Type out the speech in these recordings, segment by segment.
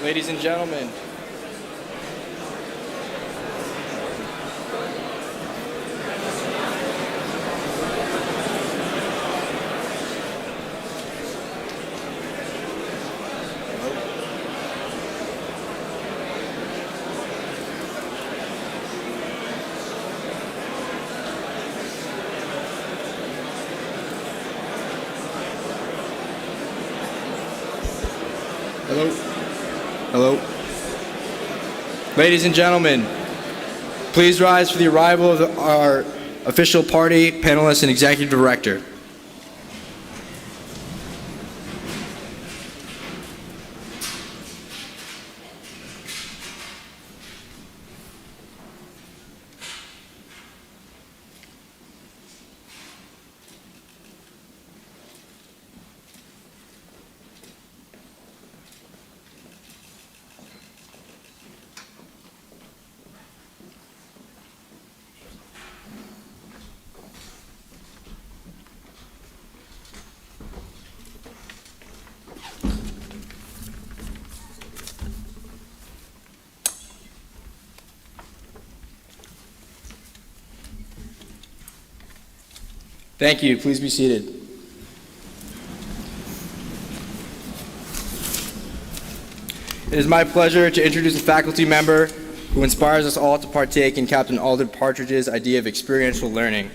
Ladies and gentlemen, Hello. Ladies and gentlemen, please rise for the arrival of our official party, panelists, and executive director. Thank you. Please be seated. It is my pleasure to introduce a faculty member who inspires us all to partake in Captain Alden Partridge's idea of experiential learning.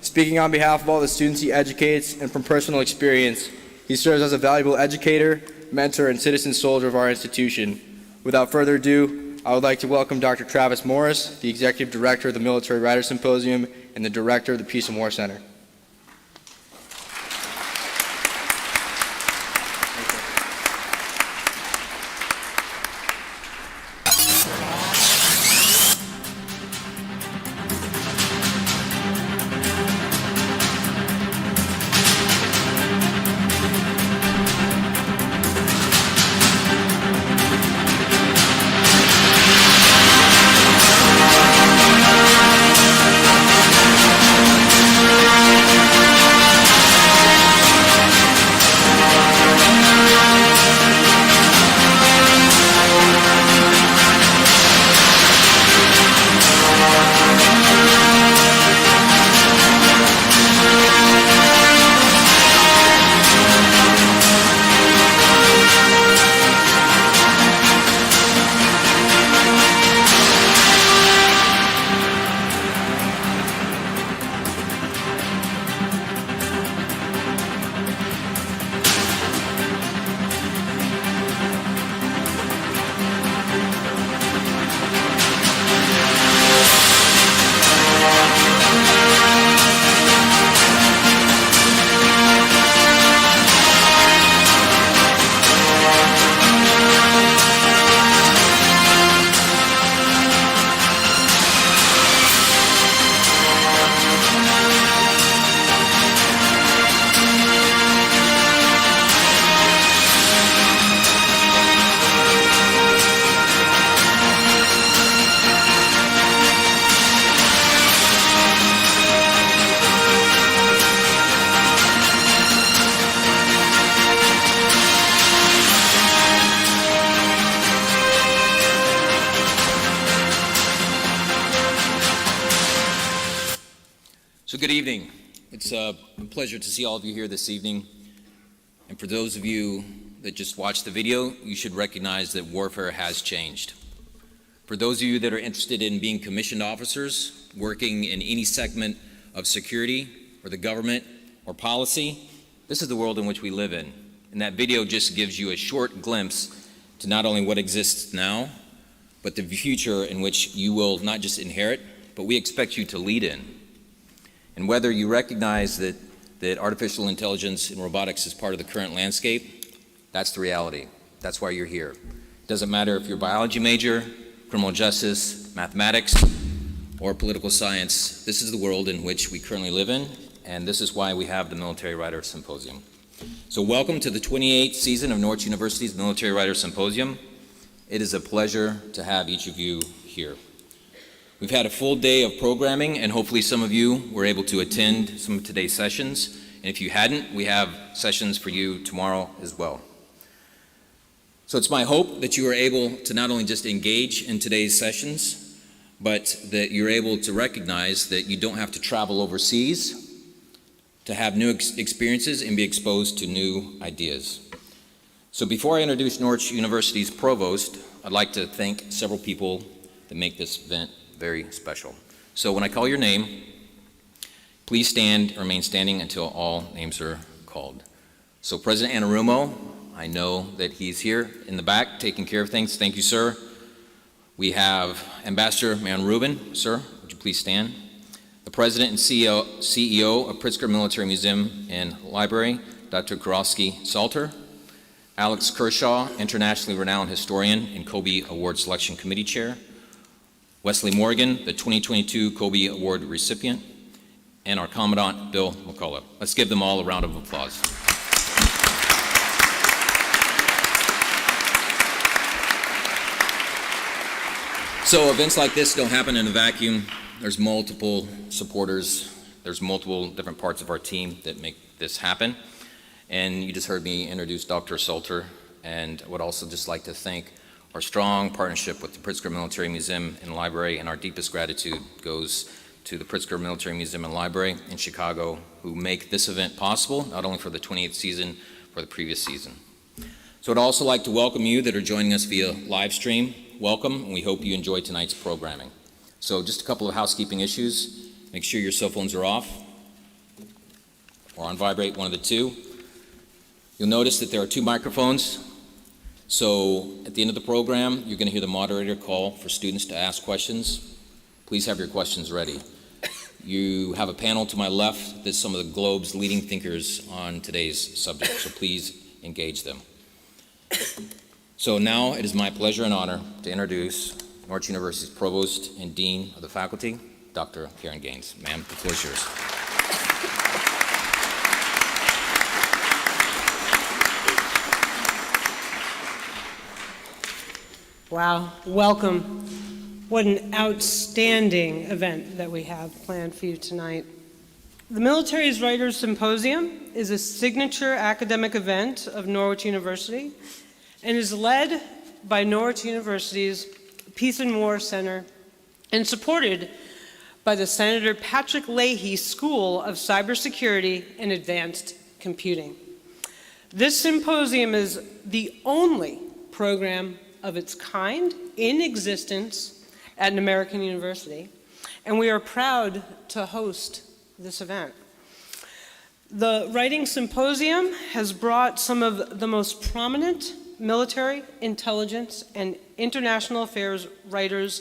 Speaking on behalf of all the students he educates and from personal experience, he serves as a valuable educator, mentor, and citizen soldier of our institution. Without further ado, I would like to welcome Dr. Travis Morris, the Executive Director of the Military Writers Symposium and the Director of the Peace and War Center. So good evening. It's a pleasure to see all of you here this evening. And for those of you that just watched the video, you should recognize that warfare has changed. For those of you that are interested in being commissioned officers, working in any segment of security or the government or policy, this is the world in which we live in. And that video just gives you a short glimpse to not only what exists now, but the future in which you will not just inherit, but we expect you to lead in. And whether you recognize that artificial intelligence and robotics is part of the current landscape, that's the reality. That's why you're here. It doesn't matter if you're a biology major, criminal justice, mathematics, or political science. This is the world in which we currently live in, and this is why we have the Military Writers Symposium. So welcome to the 28th season of Norwich University's Military Writers Symposium. It is a pleasure to have each of you here. We've had a full day of programming, and hopefully some of you were able to attend some of today's sessions. And if you hadn't, we have sessions for you tomorrow as well. So it's my hope that you are able to not only just engage in today's sessions, but that you're able to recognize that you don't have to travel overseas to have new experiences and be exposed to new ideas. So before I introduce Norwich University's provost, I'd like to thank several people that make this event very special. So when I call your name, please stand and remain standing until all names are called. So President Anarumo, I know that he's here in the back taking care of things. Thank you, sir. We have Ambassador Man Rubin. Sir, would you please stand? The President and CEO of Pritzker Military Museum and Library, Dr. Kurowski Salter. Alex Kershaw, internationally renowned historian and Kobe Award Selection Committee Chair. Wesley Morgan, the 2022 Kobe Award recipient. And our Commandant, Bill McCullough. Let's give them all a round of applause. So events like this don't happen in a vacuum. There's multiple supporters. There's multiple different parts of our team that make this happen. And you just heard me introduce Dr. Salter, and I would also just like to thank our strong partnership with the Pritzker Military Museum and Library, and our deepest gratitude goes to the Pritzker Military Museum and Library in Chicago, who make this event possible, not only for the 28th season, for the previous season. So I'd also like to welcome you that are joining us via live stream. Welcome, and we hope you enjoy tonight's programming. So just a couple of housekeeping issues. Make sure your cell phones are off or on vibrate, one of the two. You'll notice that there are two microphones. So at the end of the program, you're going to hear the moderator call for students to ask questions. Please have your questions ready. You have a panel to my left that's some of the globe's leading thinkers on today's subject, so please engage them. So now it is my pleasure and honor to introduce Norwich University's Provost and Dean of the Faculty, Dr. Karen Gaines. Ma'am, the floor is yours. Wow, welcome. What an outstanding event that we have planned for you tonight. The Military's Writers' Symposium is a signature academic event of Norwich University and is led by Norwich University's Peace and War Center and supported by the Senator Patrick Leahy School of Cybersecurity and Advanced Computing. This symposium is the only program of its kind in existence at an American university, and we are proud to host this event. The Writing Symposium has brought some of the most prominent military, intelligence, and international affairs writers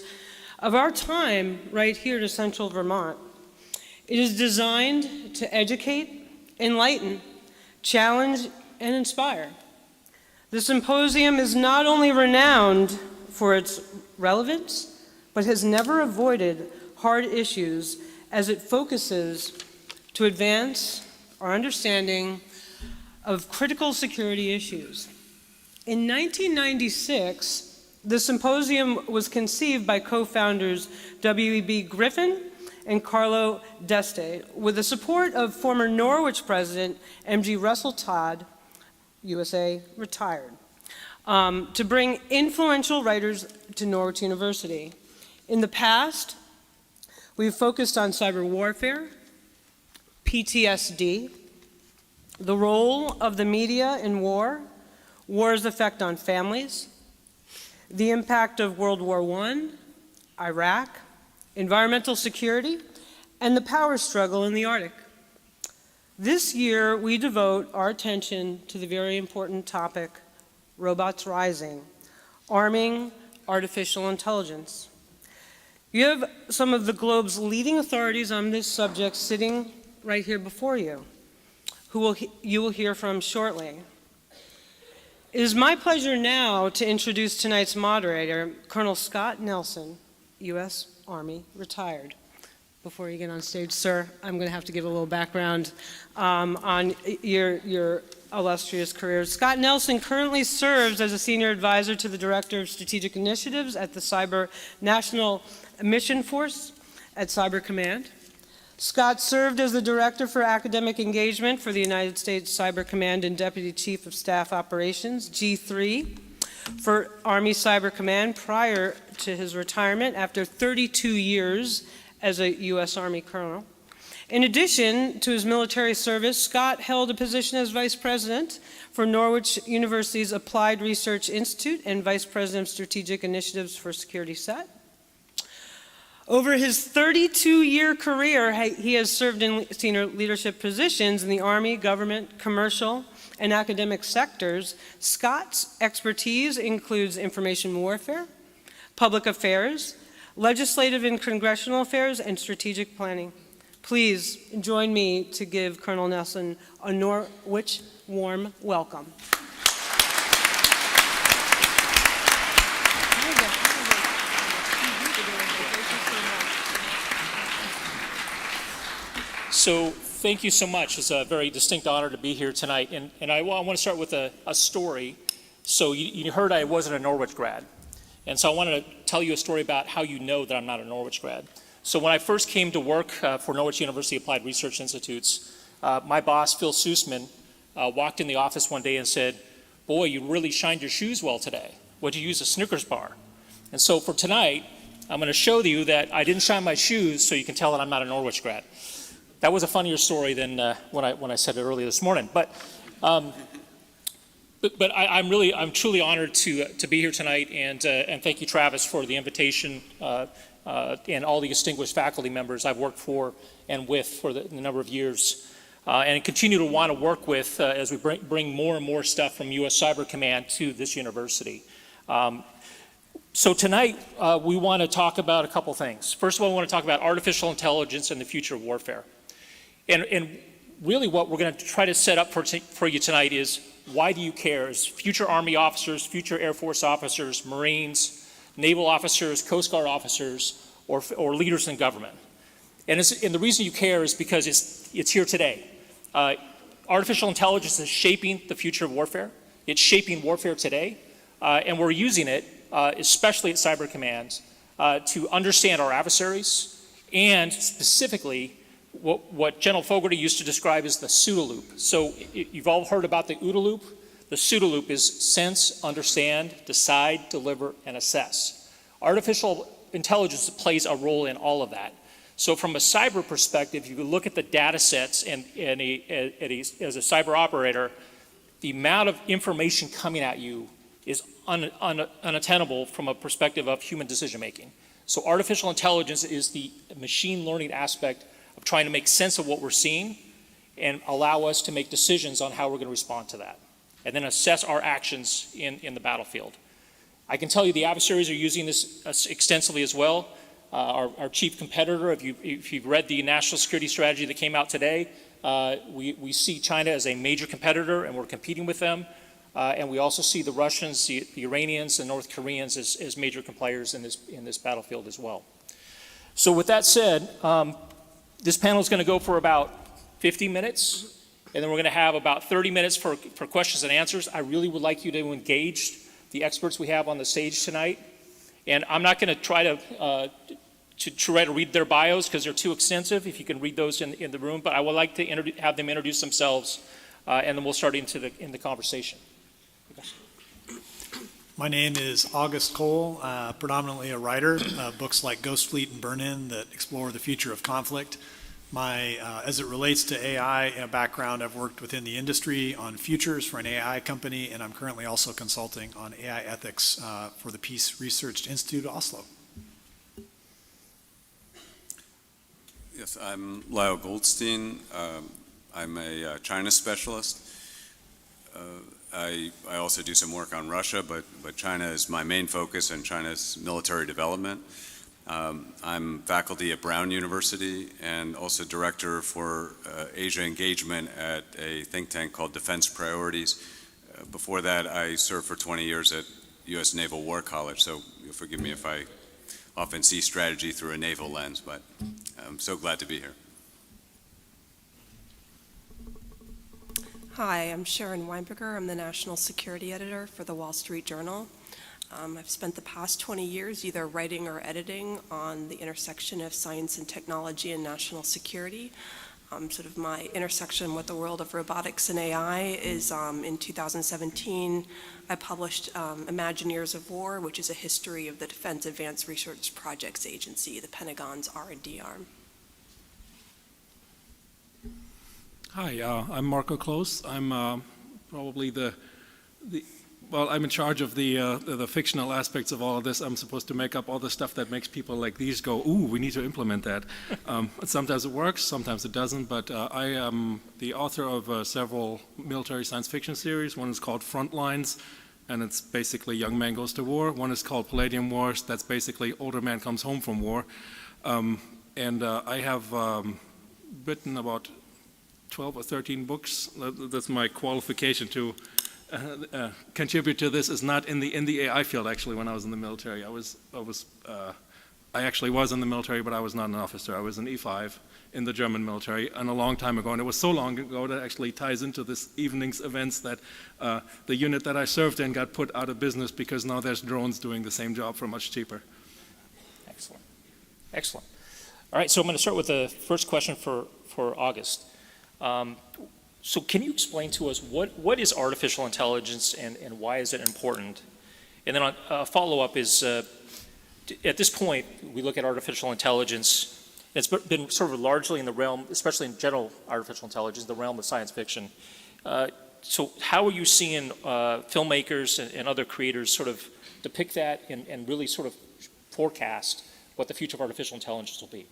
of our time right here to Central Vermont. It is designed to educate, enlighten, challenge, and inspire. The symposium is not only renowned for its relevance, but has never avoided hard issues as it focuses to advance our understanding of critical security issues. In 1996, the symposium was conceived by co-founders W.E.B. Griffin and Carlo D'Este, with the support of former Norwich President M.G. Russell Todd, USA retired, to bring influential writers to Norwich University. In the past, we've focused on cyber warfare, PTSD, the role of the media in war, war's effect on families, the impact of World War I, Iraq, environmental security, and the power struggle in the Arctic. This year, we devote our attention to the very important topic, robots rising, arming artificial intelligence. You have some of the globe's leading authorities on this subject sitting right here before you, who you will hear from shortly. It is my pleasure now to introduce tonight's moderator, Colonel Scott Nelson, U.S. Army retired. Before you get on stage, sir, I'm going to have to give a little background on your illustrious career. Scott Nelson currently serves as a senior advisor to the Director of Strategic Initiatives at the Cyber National Mission Force at Cyber Command. Scott served as the Director for Academic Engagement for the United States Cyber Command and Deputy Chief of Staff Operations, G3, for Army Cyber Command prior to his retirement after 32 years as a U.S. Army colonel. In addition to his military service, Scott held a position as Vice President for Norwich University's Applied Research Institute and Vice President of Strategic Initiatives for Security Set. Over his 32-year career, he has served in senior leadership positions in the Army, government, commercial, and academic sectors. Scott's expertise includes information warfare, public affairs, legislative and congressional affairs, and strategic planning. Please join me to give Colonel Nelson a Norwich warm welcome. So thank you so much. It's a very distinct honor to be here tonight. And I want to start with a story. So you heard I wasn't a Norwich grad. And so I wanted to tell you a story about how you know that I'm not a Norwich grad. So when I first came to work for Norwich University Applied Research Institutes, my boss, Phil Sussman, walked in the office one day and said, "Boy, you really shined your shoes well today. What'd you use, a Snickers bar?" And so for tonight, I'm going to show you that I didn't shine my shoes so you can tell that I'm not a Norwich grad. That was a funnier story than when I said it earlier this morning. But I'm truly honored to be here tonight, and thank you, Travis, for the invitation, and all the distinguished faculty members I've worked for and with for the number of years, and continue to want to work with as we bring more and more stuff from U.S. Cyber Command to this university. So tonight, we want to talk about a couple things. First of all, we want to talk about artificial intelligence and the future of warfare. And really what we're going to try to set up for you tonight is, why do you care? As future Army officers, future Air Force officers, Marines, Naval officers, Coast Guard officers, or leaders in government. And the reason you care is because it's here today. Artificial intelligence is shaping the future of warfare. It's shaping warfare today. And we're using it, especially at Cyber Command, to understand our adversaries, and specifically what General Fogarty used to describe as the pseudo loop. So you've all heard about the OODA loop. The pseudo loop is sense, understand, decide, deliver, and assess. Artificial intelligence plays a role in all of that. So from a cyber perspective, you look at the data sets and as a cyber operator, the amount of information coming at you is unattainable from a perspective of human decision making. So artificial intelligence is the machine learning aspect of trying to make sense of what we're seeing and allow us to make decisions on how we're going to respond to that, and then assess our actions in the battlefield. I can tell you the adversaries are using this extensively as well. Our chief competitor, if you've read the national security strategy that came out today, we see China as a major competitor, and we're competing with them. And we also see the Russians, the Iranians, the North Koreans as major players in this battlefield as well. So with that said, this panel is going to go for about 50 minutes, and then we're going to have about 30 minutes for questions and answers. I really would like you to engage the experts we have on the stage tonight. And I'm not going to try to read their bios because they're too extensive, if you can read those in the room, but I would like to have them introduce themselves, and then we'll start into the conversation. My name is August Cole, predominantly a writer, books like Ghost Fleet and Burn In that explore the future of conflict. As it relates to AI background, I've worked within the industry on futures for an AI company, and I'm currently also consulting on AI ethics for the Peace Research Institute of Oslo. Yes, I'm Lyle Goldstein. I'm a China specialist. I also do some work on Russia, but China is my main focus, and China's military development. I'm faculty at Brown University and also director for Asia engagement at a think tank called Defense Priorities. Before that, I served for 20 years at U.S. Naval War College, so you'll forgive me if I often see strategy through a naval lens, but I'm so glad to be here. Hi, I'm Sharon Weinberger. I'm the National Security Editor for the Wall Street Journal. I've spent the past 20 years either writing or editing on the intersection of science and technology and national security. Sort of my intersection with the world of robotics and AI is in 2017, I published Imagineers of War, which is a history of the Defense Advanced Research Projects Agency, the Pentagon's R&D arm. Hi, I'm Marco Close. I'm probably I'm in charge of the fictional aspects of all of this. I'm supposed to make up all the stuff that makes people like these go, ooh, we need to implement that. Sometimes it works, sometimes it doesn't, but I am the author of several military science fiction series. One is called Frontlines, and it's basically young man goes to war. One is called Palladium Wars, that's basically older man comes home from war. I have written about 12 or 13 books. That's my qualification to contribute to this. Is not in the AI field. Actually, when I was in the military, I actually was in the military, but I was not an officer. I was an E5 in the German military, and a long time ago. And it was so long ago that actually ties into this evening's events that the unit that I served in got put out of business because now there's drones doing the same job for much cheaper. Excellent. Excellent. All right, so I'm going to start with the first question for August. So can you explain to us what is artificial intelligence and why is it important? And then a follow-up is, at this point, we look at artificial intelligence. It's been sort of largely in the realm, especially in general artificial intelligence, the realm of science fiction. So how are you seeing filmmakers and other creators sort of depict that and really sort of forecast what the future of artificial intelligence will be?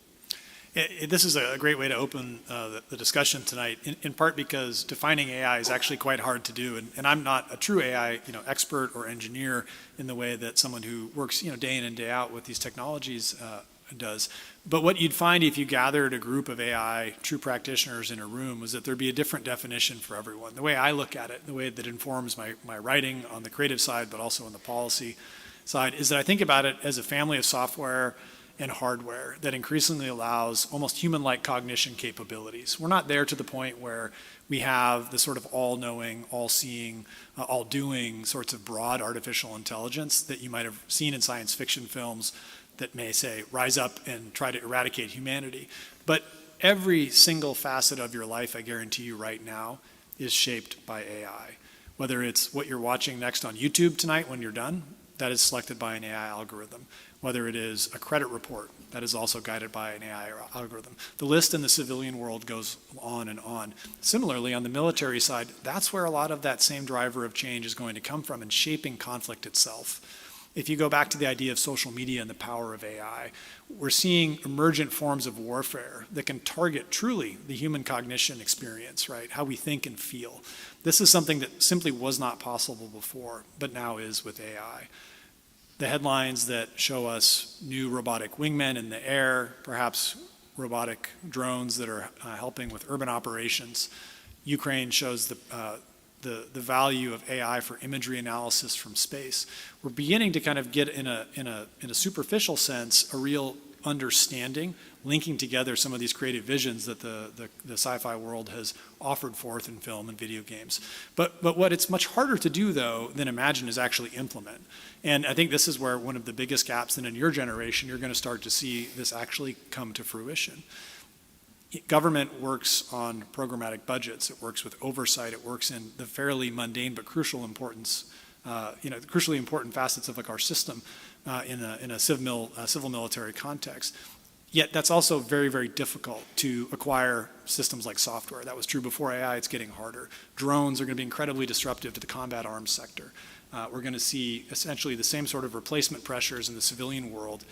This is a great way to open the discussion tonight, in part because defining AI is actually quite hard to do, and I'm not a true AI expert or engineer in the way that someone who works day in and day out with these technologies does. But what you'd find if you gathered a group of AI true practitioners in a room was that there'd be a different definition for everyone. The way I look at it, the way that informs my writing on the creative side, but also on the policy side, is that I think about it as a family of software and hardware that increasingly allows almost human-like cognition capabilities. We're not there to the point where we have the sort of all-knowing, all-seeing, all-doing sorts of broad artificial intelligence that you might have seen in science fiction films that may say, rise up and try to eradicate humanity. But every single facet of your life, I guarantee you right now, is shaped by AI. Whether it's what you're watching next on YouTube tonight when you're done, that is selected by an AI algorithm. Whether it is a credit report, that is also guided by an AI algorithm. The list in the civilian world goes on and on. Similarly, on the military side, that's where a lot of that same driver of change is going to come from in shaping conflict itself. If you go back to the idea of social media and the power of AI, we're seeing emergent forms of warfare that can target truly the human cognition experience, right? How we think and feel. This is something that simply was not possible before, but now is with AI. The headlines that show us new robotic wingmen in the air, perhaps robotic drones that are helping with urban operations. Ukraine shows the value of AI for imagery analysis from space. We're beginning to kind of get in a superficial sense a real understanding, linking together some of these creative visions that the sci-fi world has offered forth in film and video games. But what it's much harder to do, though, than imagine is actually implement. And I think this is where one of the biggest gaps, and in your generation, you're going to start to see this actually come to fruition. Government works on programmatic budgets. It works with oversight. It works in the fairly mundane but crucial importance, crucially important facets of like our system in a civil military context. Yet that's also very, very difficult to acquire systems like software. That was true before AI. It's getting harder. Drones are going to be incredibly disruptive to the combat arms sector. We're going to see essentially the same sort of replacement pressures in the civilian world,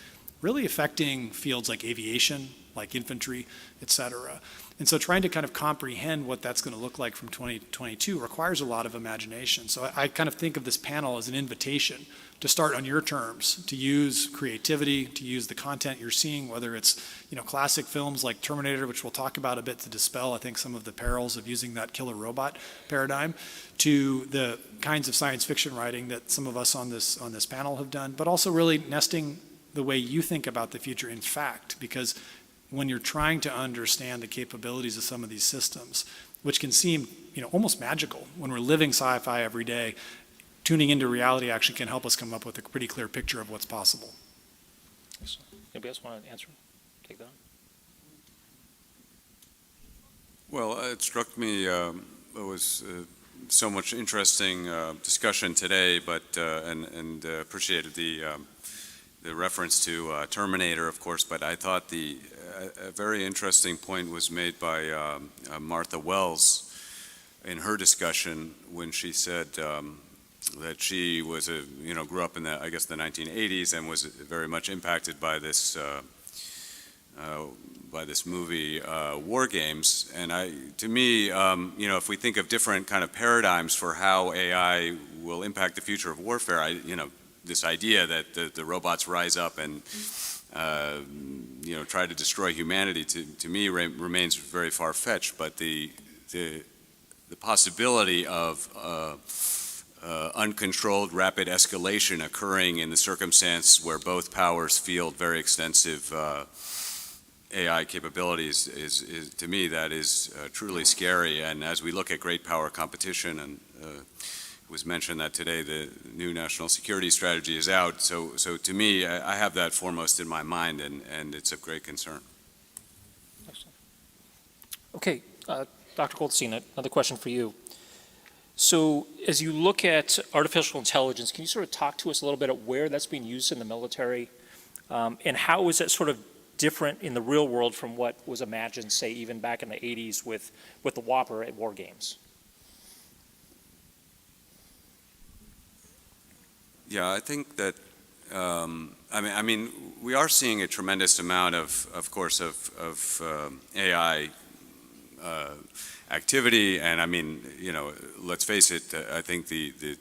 really affecting fields like aviation, like infantry, et cetera. And so trying to kind of comprehend what that's going to look like from 2022 requires a lot of imagination. So I kind of think of this panel as an invitation to start on your terms, to use creativity, to use the content you're seeing, whether it's classic films like Terminator, which we'll talk about a bit to dispel, I think, some of the perils of using that killer robot paradigm, to the kinds of science fiction writing that some of us on this panel have done, but also really nesting the way you think about the future in fact, because when you're trying to understand the capabilities of some of these systems, which can seem almost magical when we're living sci-fi every day, tuning into reality actually can help us come up with a pretty clear picture of what's possible. Excellent. Anybody else want to answer? Take that Well, it struck me, it was so much interesting discussion today, but and appreciated the reference to Terminator, of course, but I thought a very interesting point was made by Martha Wells in her discussion when she said that she was grew up in the, I guess, the 1980s and was very much impacted by this movie, War Games. And to me, if we think of different kind of paradigms for how AI will impact the future of warfare, this idea that the robots rise up and try to destroy humanity, to me remains very far-fetched. But the possibility of uncontrolled rapid escalation occurring in the circumstance where both powers field very extensive AI capabilities is to me, that is truly scary. And as we look at great power competition, and it was mentioned that today the new national security strategy is out, so to me, I have that foremost in my mind, and it's of great concern. Excellent. Okay, Dr. Goldstein, another question for you. So as you look at artificial intelligence, can you sort of talk to us a little bit about where that's being used in the military, and how is that sort of different in the real world from what was imagined, say, even back in the 80s with the Whopper at War Games? Yeah, I think that, I mean, we are seeing a tremendous amount of course, of AI activity, and I mean, let's face it, I think the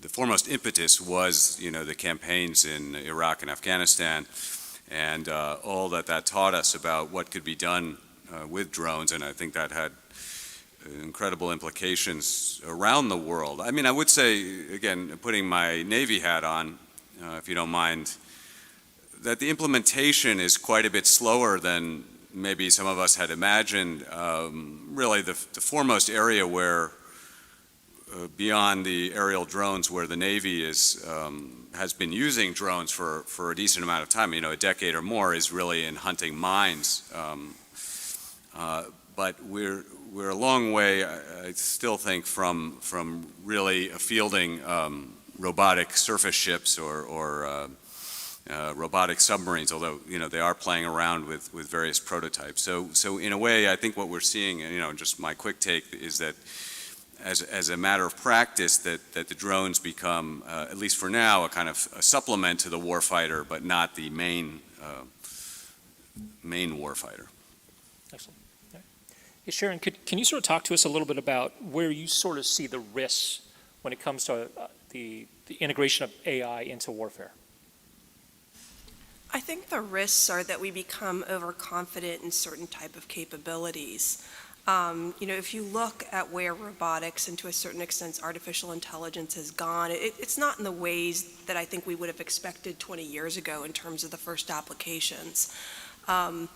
foremost impetus was, the campaigns in Iraq and Afghanistan, and all that taught us about what could be done with drones, and I think that had incredible implications around the world. I mean, I would say, again, putting my Navy hat on, if you don't mind, that the implementation is quite a bit slower than maybe some of us had imagined. Really, the foremost area where, beyond the aerial drones, where the Navy has been using drones for a decent amount of time, a decade or more, is really in hunting mines. But we're a long way, I still think, from really fielding robotic surface ships or robotic submarines, although they are playing around with various prototypes. So in a way, I think what we're seeing, just my quick take, is that as a matter of practice, that the drones become, at least for now, a kind of a supplement to the warfighter, but not the main warfighter. Excellent. Okay. Hey, Sharon, can you sort of talk to us a little bit about where you sort of see the risks when it comes to the integration of AI into warfare? I think the risks are that we become overconfident in certain type of capabilities. If you look at where robotics and to a certain extent artificial intelligence has gone, it's not in the ways that I think we would have expected 20 years ago in terms of the first applications. I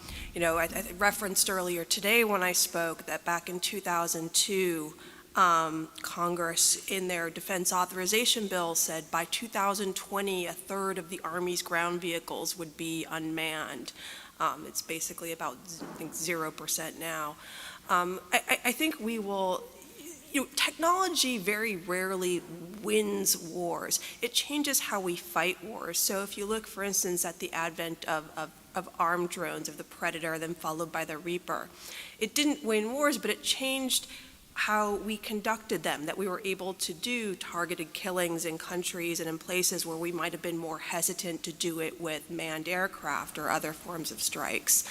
referenced earlier today when I spoke that back in 2002, Congress in their defense authorization bill said by 2020 a third of the Army's ground vehicles would be unmanned. It's basically about, I think, 0% now. I think we will, technology very rarely wins wars. It changes how we fight wars. So if you look, for instance, at the advent of armed drones, of the Predator, then followed by the Reaper, it didn't win wars, but it changed how we conducted them, that we were able to do targeted killings in countries and in places where we might have been more hesitant to do it with manned aircraft or other forms of strikes.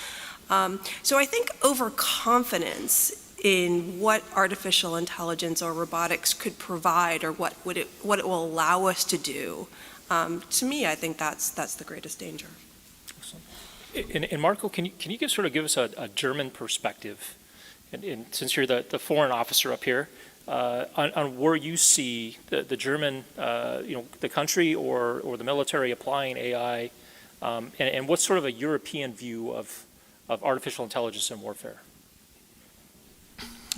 So I think overconfidence in what artificial intelligence or robotics could provide, or what it will allow us to do, to me, I think that's the greatest danger. And Marco, can you give us a German perspective, and since you're the foreign officer up here, on where you see the German, the country or the military applying AI, and what's sort of a European view of artificial intelligence in warfare?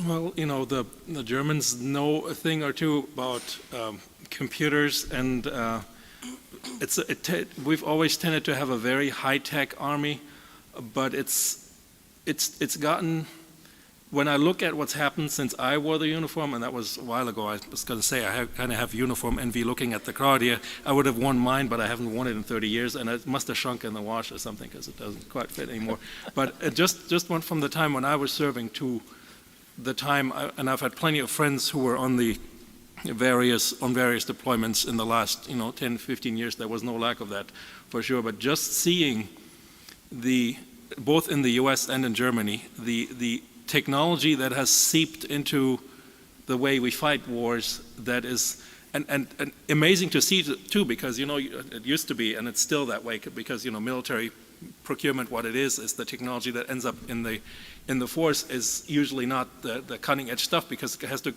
Well, the Germans know a thing or two about computers, and we've always tended to have a very high-tech army, but it's gotten when I look at what's happened since I wore the uniform, and that was a while ago, I was going to say I kind of have uniform envy looking at the crowd here. I would have worn mine, but I haven't worn it in 30 years, and it must have shrunk in the wash or something because it doesn't quite fit anymore. But it just went from the time when I was serving to the time, and I've had plenty of friends who were on various deployments in the last 10, 15 years. There was no lack of that for sure. But just seeing both in the U.S. and in Germany, the technology that has seeped into the way we fight wars, that is, and amazing to see too, because it used to be, and it's still that way, because military procurement, what it is the technology that ends up in the force is usually not the cutting edge stuff, because it has to,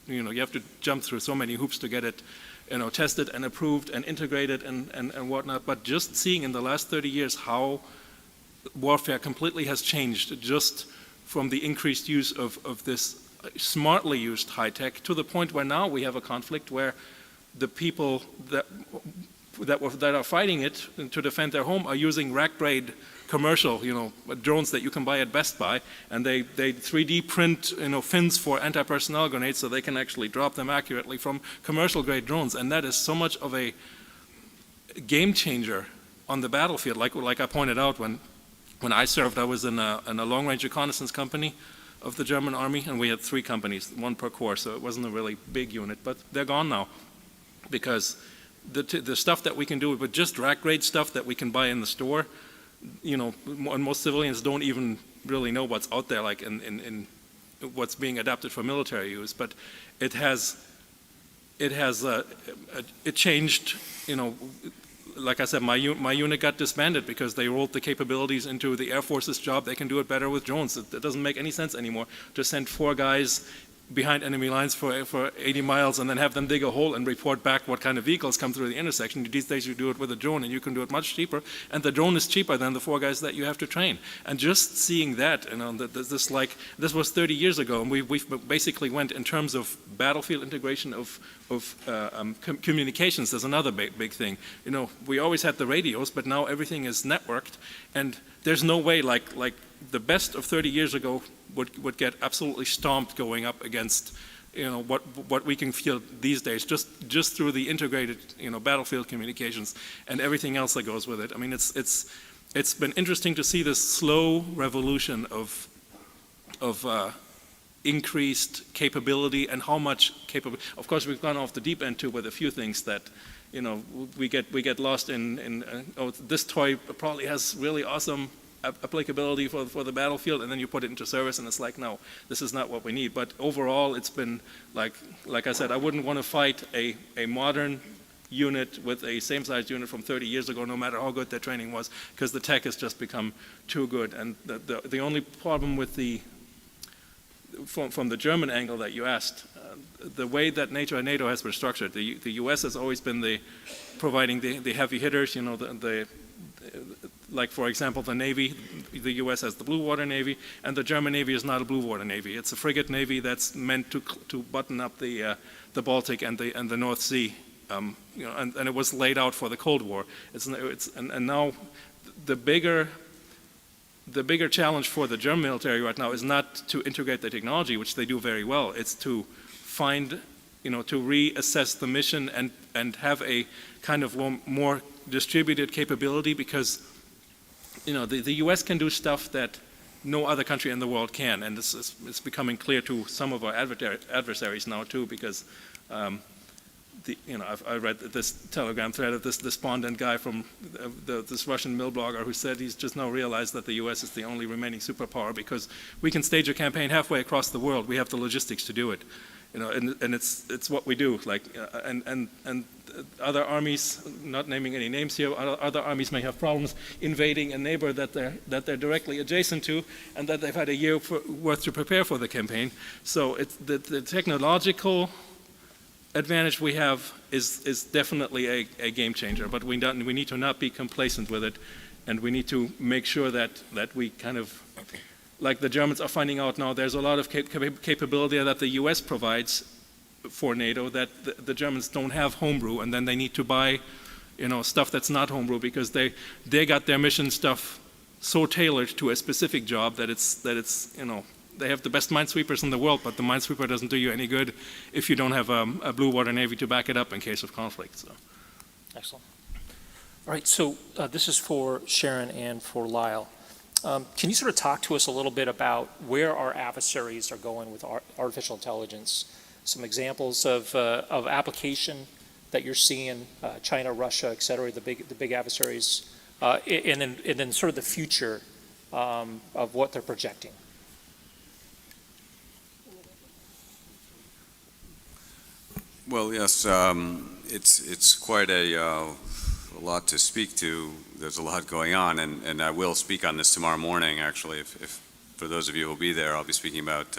you have to jump through so many hoops to get it tested and approved and integrated and whatnot. But just seeing in the last 30 years how warfare completely has changed, just from the increased use of this smartly used high tech, to the point where now we have a conflict where the people that are fighting it to defend their home are using rack grade commercial drones that you can buy at Best Buy, and they 3D print fins for anti-personnel grenades so they can actually drop them accurately from commercial grade drones. And that is so much of a game changer on the battlefield. Like I pointed out, when I served, I was in a long-range reconnaissance company of the German army, and we had 3 companies, 1 per corps, so it wasn't a really big unit. But they're gone now, because the stuff that we can do with just rack grade stuff that we can buy in the store, and most civilians don't even really know what's out there, like in what's being adapted for military use. But it changed. Like I said, my unit got disbanded because they rolled the capabilities into the Air Force's job. They can do it better with drones. It doesn't make any sense anymore to send 4 guys behind enemy lines for 80 miles and then have them dig a hole and report back what kind of vehicles come through the intersection. These days you do it with a drone, and you can do it much cheaper, and the drone is cheaper than the 4 guys that you have to train. And just seeing that, this was 30 years ago, and we basically went in terms of battlefield integration of communications. There's another big thing. We always had the radios, but now everything is networked, and there's no way like the best of 30 years ago would get absolutely stomped going up against what we can feel these days, just through the integrated battlefield communications and everything else that goes with it. I mean, it's been interesting to see this slow revolution of increased capability, and how much capability. Of course, we've gone off the deep end too with a few things that we get lost in. This toy probably has really awesome applicability for the battlefield, and then you put it into service, and it's like, no, this is not what we need. But overall, it's been like I said, I wouldn't want to fight a modern unit with a same-sized unit from 30 years ago, no matter how good their training was, because the tech has just become too good. And the only problem with from the German angle that you asked, the way that NATO has been structured, the U.S. has always been providing the heavy hitters, like, for example, the Navy. The U.S. has the Blue Water Navy, and the German Navy is not a Blue Water Navy. It's a frigate Navy that's meant to button up the Baltic and the North Sea, and it was laid out for the Cold War. And now the bigger challenge for the German military right now is not to integrate the technology, which they do very well. It's to find, to reassess the mission and have a kind of more distributed capability, because the U.S. can do stuff that no other country in the world can, and it's becoming clear to some of our adversaries now too, because I read this Telegram thread of this despondent guy from this Russian mill blogger who said he's just now realized that the U.S. is the only remaining superpower because we can stage a campaign halfway across the world. We have the logistics to do it, and it's what we do. And other armies, not naming any names here, other armies may have problems invading a neighbor that they're directly adjacent to, and that they've had a year worth to prepare for the campaign. So it's the technological advantage we have is definitely a game changer, but we need to not be complacent with it, and we need to make sure that we kind of, like the Germans are finding out now, there's a lot of capability that the U.S. provides for NATO that the Germans don't have homebrew, and then they need to buy stuff that's not homebrew, because they got their mission stuff so tailored to a specific job that they have the best minesweepers in the world, but the minesweeper doesn't do you any good if you don't have a blue water navy to back it up in case of conflict. So. Excellent. All right, so this is for Sharon and for Lyle. Can you sort of talk to us a little bit about where our adversaries are going with artificial intelligence? Some examples of application that you're seeing, China, Russia, et cetera, the big adversaries, and then sort of the future of what they're projecting. Well, yes, it's quite a lot to speak to. There's a lot going on, and I will speak on this tomorrow morning, actually. If for those of you who will be there, I'll be speaking about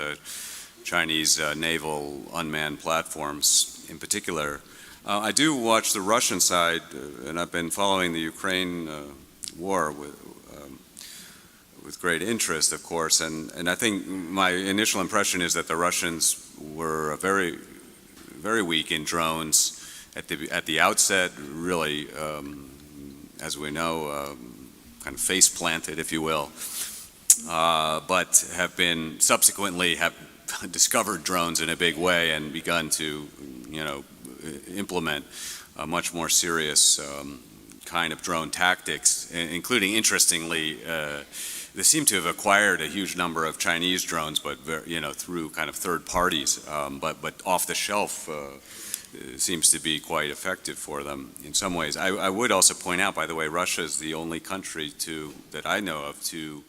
Chinese naval unmanned platforms in particular. I do watch the Russian side, and I've been following the Ukraine war with great interest, of course, and I think my initial impression is that the Russians were very, very weak in drones at the outset, really, as we know, kind of face planted, if you will, but have been subsequently discovered drones in a big way and begun to, implement a much more serious kind of drone tactics, including, interestingly, they seem to have acquired a huge number of Chinese drones, but through kind of third parties, but off the shelf. Seems to be quite effective for them in some ways. I would also point out, by the way, Russia is the only country that I know of to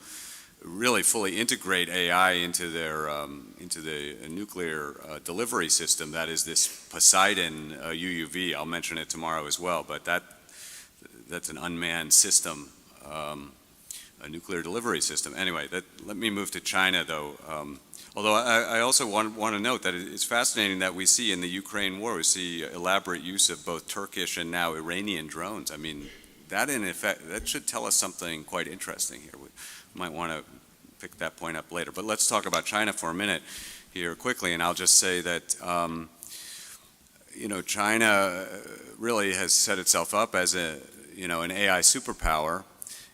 really fully integrate AI into the nuclear delivery system. That is this Poseidon UUV. I'll mention it tomorrow as well, but that's an unmanned system, a nuclear delivery system. Anyway, let me move to China, though. Although I also want to note that it's fascinating that we see in the Ukraine war, we see elaborate use of both Turkish and now Iranian drones. I mean, that in effect, that should tell us something quite interesting here. We might want to pick that point up later. But let's talk about China for a minute here quickly, and I'll just say that, China really has set itself up as an AI superpower,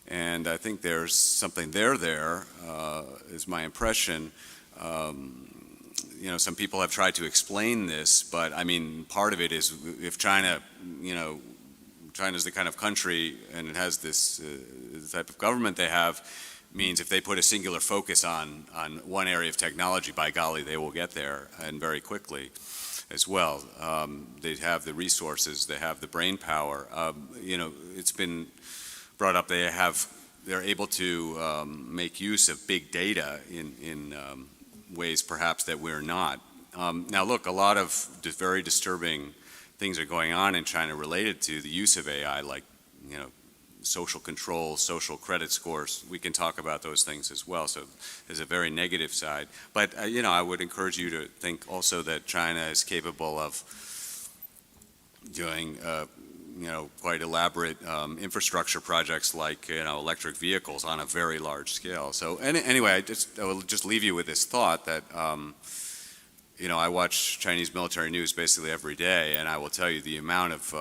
and I think there's something there, is my impression. Some people have tried to explain this, but I mean, part of it is if China's the kind of country and it has this the type of government they have, means if they put a singular focus on one area of technology, by golly, they will get there, and very quickly as well. They have the resources, they have the brain power. It's been brought up they're able to make use of big data in ways perhaps that we're not. Now look, a lot of very disturbing things are going on in China related to the use of AI, like social control, social credit scores. We can talk about those things as well. So there's a very negative side. But I would encourage you to think also that China is capable of doing quite elaborate infrastructure projects like electric vehicles on a very large scale. So anyway, I will just leave you with this thought that I watch Chinese military news basically every day, and I will tell you the amount of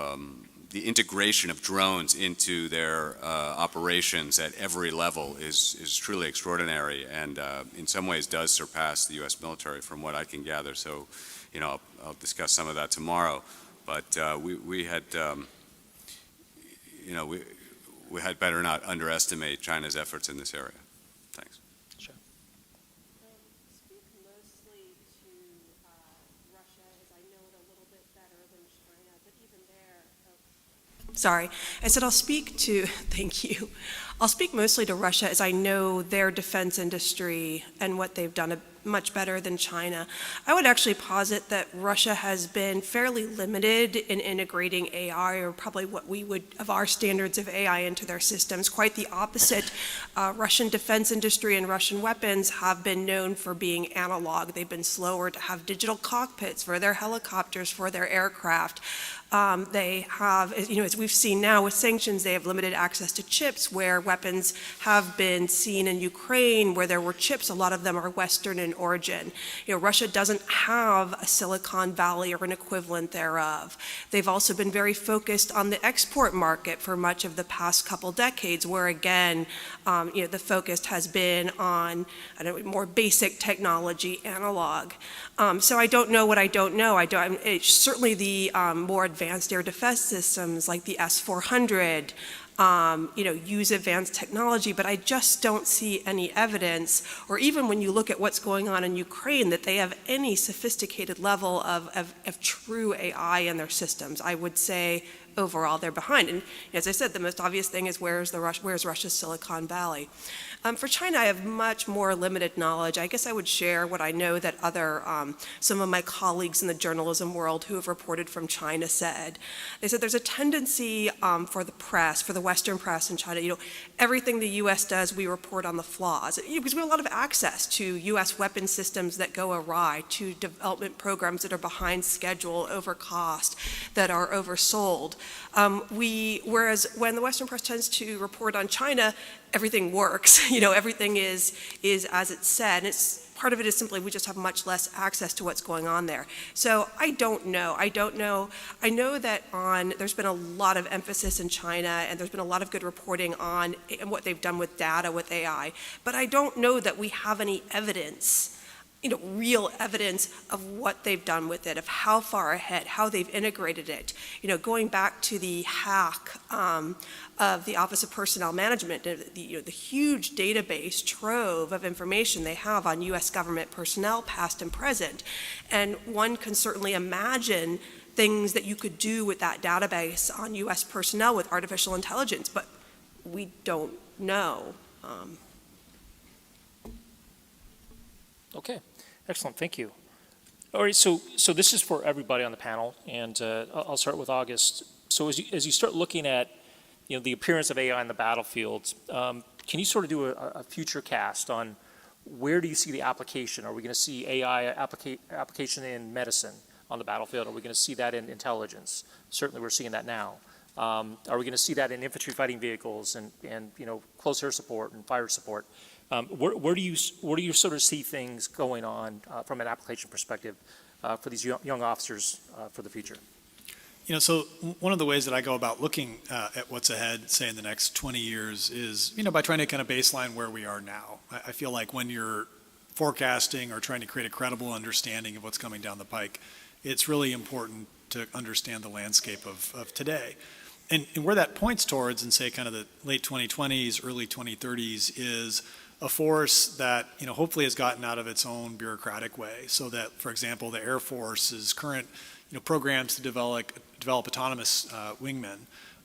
the integration of drones into their operations at every level is truly extraordinary, and in some ways does surpass the U.S. military from what I can gather. So I'll discuss some of that tomorrow. But we had we had better not underestimate China's efforts in this area. Thanks. Sure. Speak mostly to Russia, as I know it a little bit better than China, but even there. Sorry, I said I'll speak to. Thank you. I'll speak mostly to Russia, as I know their defense industry and what they've done much better than China. I would actually posit that Russia has been fairly limited in integrating AI, or probably what we would, of our standards of AI, into their systems. Quite the opposite. Russian defense industry and Russian weapons have been known for being analog. They've been slower to have digital cockpits for their helicopters, for their aircraft. They have, as we've seen now with sanctions, they have limited access to chips, where weapons have been seen in Ukraine, where there were chips. A lot of them are Western Western origin. Russia doesn't have a Silicon Valley or an equivalent thereof. They've also been very focused on the export market for much of the past couple decades, where again, the focus has been on more basic technology, analog. So I don't know what I don't know. Certainly the more advanced air defense systems like the S-400, use advanced technology, but I just don't see any evidence, or even when you look at what's going on in Ukraine, that they have any sophisticated level of true AI in their systems. I would say overall they're behind. And as I said, the most obvious thing is where's Russia's Silicon Valley? For China, I have much more limited knowledge. I guess I would share what I know that some of my colleagues in the journalism world who have reported from China said. They said there's a tendency for the press, for the Western press in China, everything the U.S. does, we report on the flaws. Because we have a lot of access to U.S. weapon systems that go awry, to development programs that are behind schedule, over cost, that are oversold. Whereas when the Western press tends to report on China, everything works. Everything is as it's said. And part of it is simply we just have much less access to what's going on there. So I don't know. I know that there's been a lot of emphasis in China, and there's been a lot of good reporting on what they've done with data, with AI. But I don't know that we have any evidence, real evidence of what they've done with it, of how far ahead, how they've integrated it. Going back to the hack of the Office of Personnel Management, the huge database trove of information they have on U.S. government personnel, past and present. And one can certainly imagine things that you could do with that database on U.S. personnel with artificial intelligence, but we don't know. Okay, excellent, thank you. All right, so this is for everybody on the panel, and I'll start with August. So as you start looking at the appearance of AI in the battlefield, can you sort of do a future cast on where do you see the application? Are we going to see AI application in medicine on the battlefield? Are we going to see that in intelligence? Certainly we're seeing that now. Are we going to see that in infantry fighting vehicles and close air support and fire support? Where do you sort of see things going on from an application perspective for these young officers for the future? So one of the ways that I go about looking at what's ahead, say in the next 20 years, is by trying to kind of baseline where we are now. I feel like when you're forecasting or trying to create a credible understanding of what's coming down the pike, it's really important to understand the landscape of today. And where that points towards, in say kind of the late 2020s, early 2030s, is a force that hopefully has gotten out of its own bureaucratic way, so that, for example, the Air Force's current programs to develop autonomous wingmen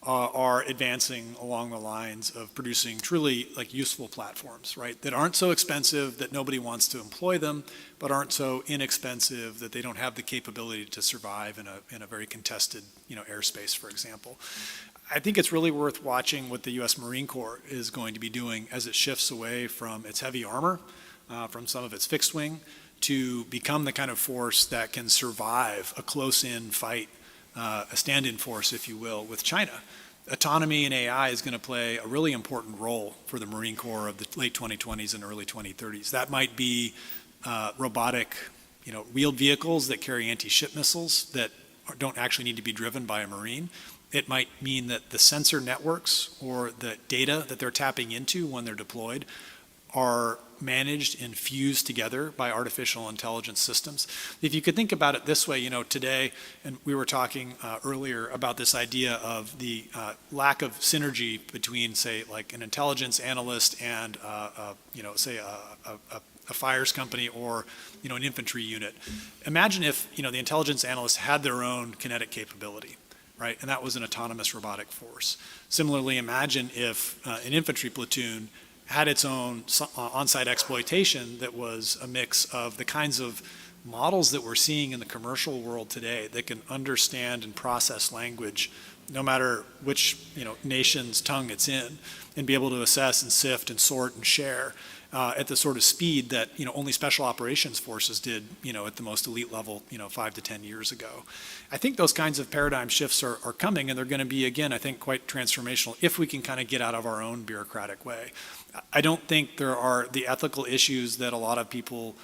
are advancing along the lines of producing truly useful platforms, right? That aren't so expensive that nobody wants to employ them, but aren't so inexpensive that they don't have the capability to survive in a very contested airspace, for example. I think it's really worth watching what the U.S. Marine Corps is going to be doing as it shifts away from its heavy armor, from some of its fixed wing, to become the kind of force that can survive a close-in fight, a stand-in force, if you will, with China. Autonomy and AI is going to play a really important role for the Marine Corps of the late 2020s and early 2030s. That might be robotic, wheeled vehicles that carry anti-ship missiles that don't actually need to be driven by a Marine. It might mean that the sensor networks or the data that they're tapping into when they're deployed are managed and fused together by artificial intelligence systems. If you could think about it this way, today, and we were talking earlier about this idea of the lack of synergy between, say, like an intelligence analyst and, say, a fires company or, an infantry unit. Imagine if, the intelligence analysts had their own kinetic capability, right? And that was an autonomous robotic force. Similarly, imagine if an infantry platoon had its own on-site exploitation that was a mix of the kinds of models that we're seeing in the commercial world today that can understand and process language no matter which nation's tongue it's in, and be able to assess and sift and sort and share at the sort of speed that only special operations forces did at the most elite level 5 to 10 years ago. I think those kinds of paradigm shifts are coming, and they're going to be, again, I think, quite transformational if we can kind of get out of our own bureaucratic way. I don't think there are the ethical issues that a lot of people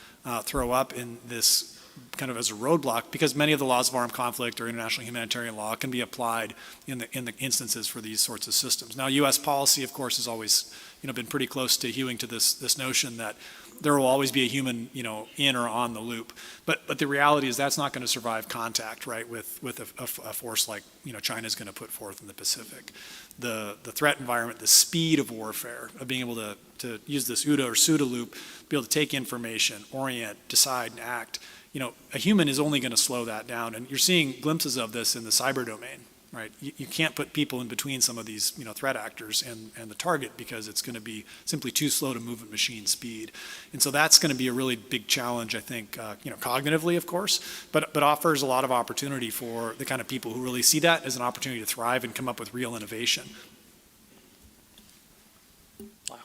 throw up in this kind of as a roadblock, because many of the laws of armed conflict or international humanitarian law can be applied in the instances for these sorts of systems. Now, U.S. policy, of course, has always been pretty close to hewing to this notion that there will always be a human, in or on the loop. But the reality is that's not going to survive contact, right, with a force like, China is going to put forth in the Pacific. The threat environment, the speed of warfare, of being able to use this OODA or SUDA loop, be able to take information, orient, decide, and act, a human is only going to slow that down. And you're seeing glimpses of this in the cyber domain. Right, you can't put people in between some of these, threat actors and the target, because it's going to be simply too slow to move at machine speed. And so that's going to be a really big challenge, I think, cognitively, of course, but offers a lot of opportunity for the kind of people who really see that as an opportunity to thrive and come up with real innovation. Wow.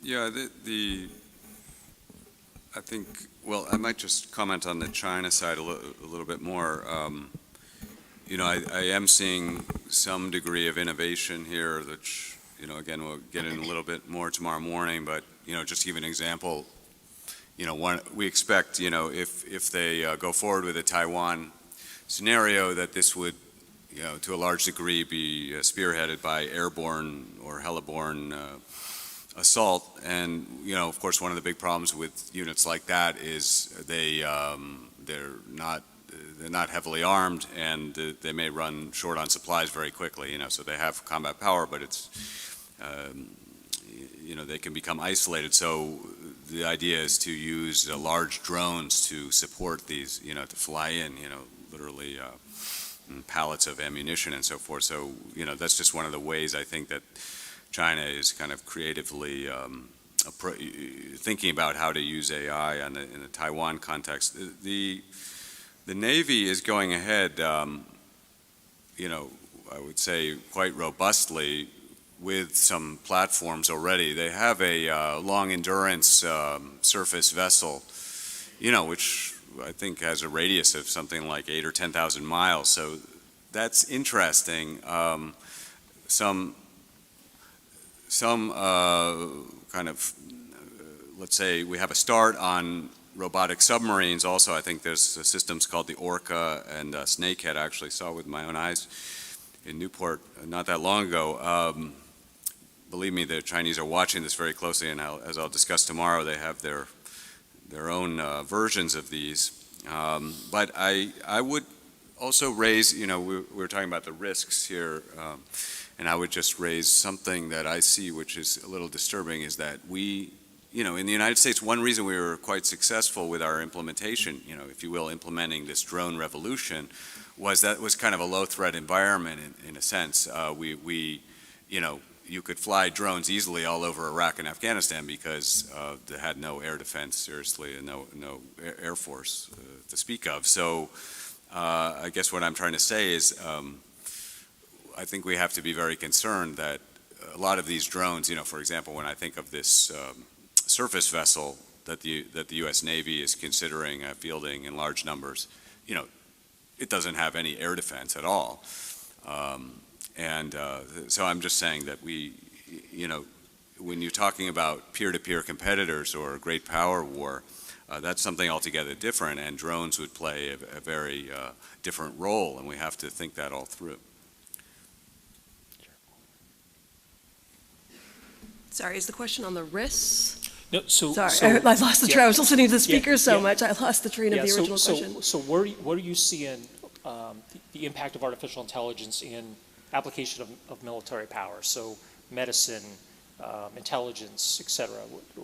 Yeah, I think, well, I might just comment on the China side a little bit more. I am seeing some degree of innovation here, which, again, we'll get in a little bit more tomorrow morning, but, just to give an example, we expect, if they go forward with a Taiwan scenario, that this would, to a large degree be spearheaded by airborne or heliborne assault. And of course, one of the big problems with units like that is they're not heavily armed, and they may run short on supplies very quickly. So they have combat power, but it's they can become isolated. So the idea is to use large drones to support these, to fly in, literally pallets of ammunition and so forth. So that's just one of the ways I think that China is kind of creatively thinking about how to use AI in the Taiwan context. The Navy is going ahead, I would say quite robustly with some platforms already. They have a long endurance surface vessel, which I think has a radius of something like 8,000 or 10,000 miles. So that's interesting. Some kind of, let's say we have a start on robotic submarines also. I think there's systems called the Orca and Snakehead. I actually saw with my own eyes in Newport not that long ago. Believe me, the Chinese are watching this very closely, and as I'll discuss tomorrow, they have their own versions of these. But I would also raise, we were talking about the risks here, and I would just raise something that I see which is a little disturbing, is that we, in the United States, one reason we were quite successful with our implementation, if you will, implementing this drone revolution, was that it was kind of a low threat environment in a sense. You could fly drones easily all over Iraq and Afghanistan because they had no air defense, seriously, and no air force to speak of. So I guess what I'm trying to say is I think we have to be very concerned that a lot of these drones, for example, when I think of this surface vessel that the U.S. Navy is considering fielding in large numbers, it doesn't have any air defense at all. So I'm just saying that when you're talking about peer-to-peer competitors or a great power war, that's something altogether different, and drones would play a very different role, and we have to think that all through. Sorry, is the question on the risks? No, Sorry, I lost the train. I was listening to the speakers so much, I lost the train of the original question. So where do you see the impact of artificial intelligence in application of military power? So medicine, intelligence, et cetera.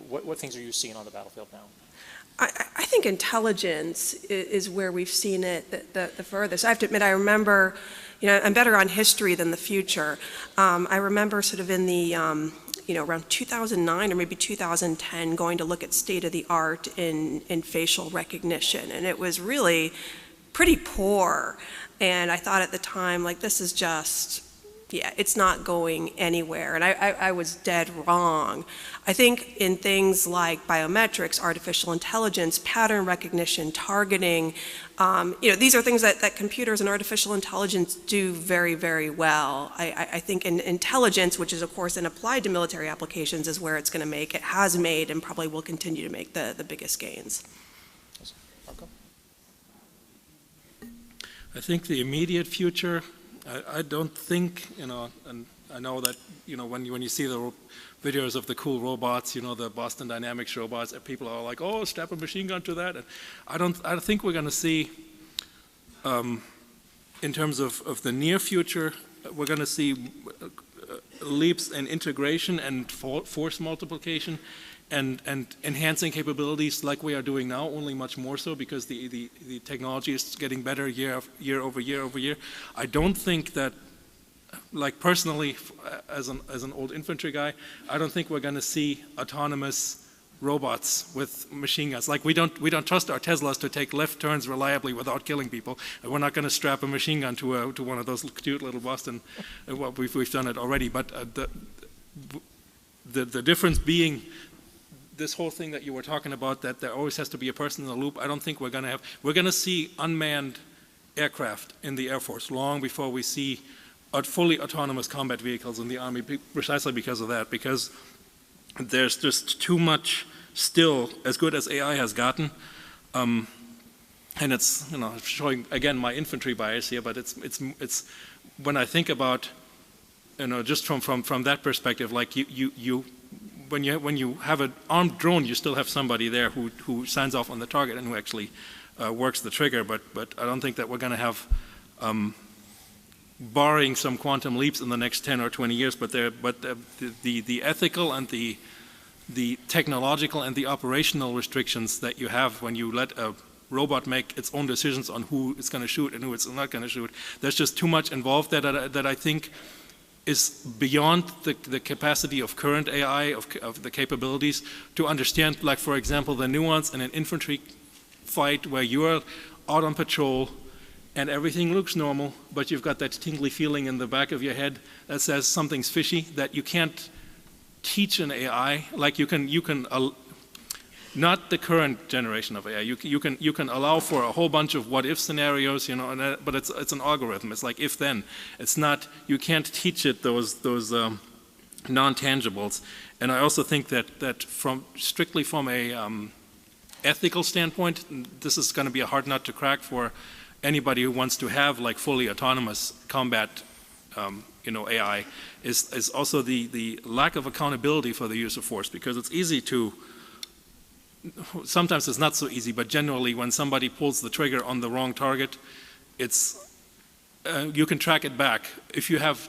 What things are you seeing on the battlefield now? I think intelligence is where we've seen it the furthest. I have to admit, I remember, I'm better on history than the future. I remember sort of in the, around 2009 or maybe 2010, going to look at state of the art in facial recognition, and it was really pretty poor. And I thought at the time, like, this is just Yeah, it's not going anywhere, and I was dead wrong. I think in things like biometrics, artificial intelligence, pattern recognition, targeting, these are things that computers and artificial intelligence do very, very well. I think in intelligence, which is of course then applied to military applications, is where it has made and probably will continue to make the biggest gains. I think the immediate future, I don't think, and I know that, when you see the videos of the cool robots, the Boston Dynamics robots, people are like, oh, strap a machine gun to that. And I think we're going to see, in terms of the near future, we're going to see leaps in integration and force multiplication and enhancing capabilities like we are doing now, only much more so because the technology is getting better year over year. I don't think that, like personally, as an old infantry guy, I don't think we're going to see autonomous robots with machine guns. Like we don't trust our Teslas to take left turns reliably without killing people. And we're not going to strap a machine gun to one of those cute little Boston. Well, we've done it already, but the difference being, this whole thing that you were talking about, that there always has to be a person in the loop, I don't think we're going to see unmanned aircraft in the Air Force long before we see fully autonomous combat vehicles in the Army, precisely because of that, because there's just too much still, as good as AI has gotten, and it's, showing again my infantry bias here, but it's when I think about, just from that perspective, like when you have an armed drone, you still have somebody there who signs off on the target and who actually works the trigger. But I don't think that we're going to have, barring some quantum leaps in the next 10 or 20 years. But the ethical and the technological and the operational restrictions that you have when you let a robot make its own decisions on who it's going to shoot and who it's not going to shoot, there's just too much involved that I think is beyond the capacity of current AI, of the capabilities to understand, like for example, the nuance in an infantry fight where you're out on patrol and everything looks normal, but you've got that tingly feeling in the back of your head that says something's fishy, that you can't teach an AI. Like you can not the current generation of AI. You can allow for a whole bunch of what if scenarios, but it's an algorithm. It's like if then. It's not. You can't teach it those non-tangibles. And I also think that strictly from a ethical standpoint, this is going to be a hard nut to crack for anybody who wants to have like fully autonomous combat. AI is also the lack of accountability for the use of force, because it's easy to. Sometimes it's not so easy, but generally when somebody pulls the trigger on the wrong target, you can track it back. If you have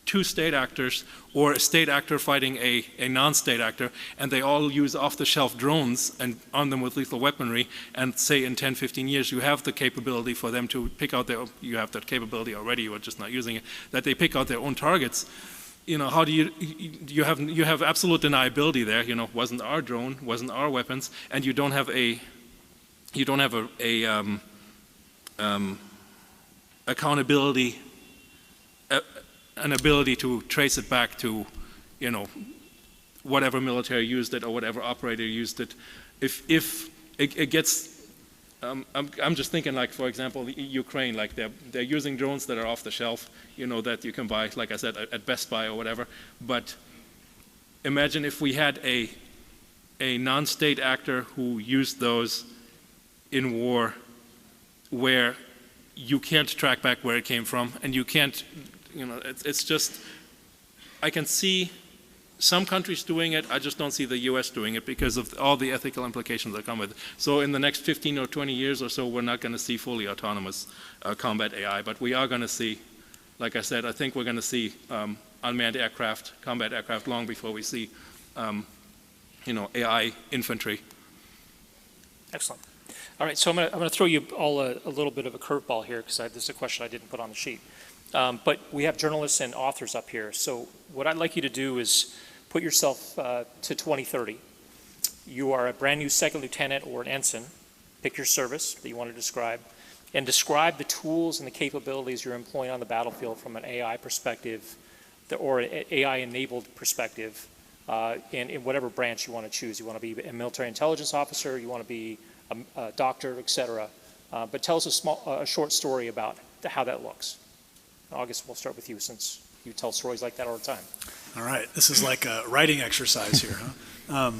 two state actors or a state actor fighting a non-state actor, and they all use off-the-shelf drones and arm them with lethal weaponry, and say in 10, 15 years you have the capability for them to pick out you have that capability already, you are just not using it, that they pick out their own targets. How do you have absolute deniability there? Wasn't our drone, wasn't our weapons, and you don't have accountability, an ability to trace it back to, whatever military used it or whatever operator used it. If it gets, I'm just thinking, like for example, Ukraine, like they're using drones that are off the shelf, that you can buy, like I said, at Best Buy or whatever. But imagine if we had a non-state actor who used those in war, where you can't track back where it came from, and you can't, it's just, I can see some countries doing it, I just don't see the US doing it because of all the ethical implications that come with it. So in the next 15 or 20 years or so, we're not going to see fully autonomous combat AI, but we are going to see, like I said, I think we're going to see unmanned aircraft, combat aircraft, long before we see, AI infantry. Excellent. All right, so I'm going to throw you all a little bit of a curveball here, because this is a question I didn't put on the sheet. But we have journalists and authors up here. So what I'd like you to do is put yourself to 2030. You are a brand new second lieutenant or an ensign. Pick your service that you want to describe, and describe the tools and the capabilities you're employing on the battlefield from an AI perspective or an AI-enabled perspective in whatever branch you want to choose. You want to be a military intelligence officer, you want to be a doctor, et cetera. But tell us a short story about how that looks. August, we'll start with you since you tell stories like that all the time. All right, this is like a writing exercise here, huh?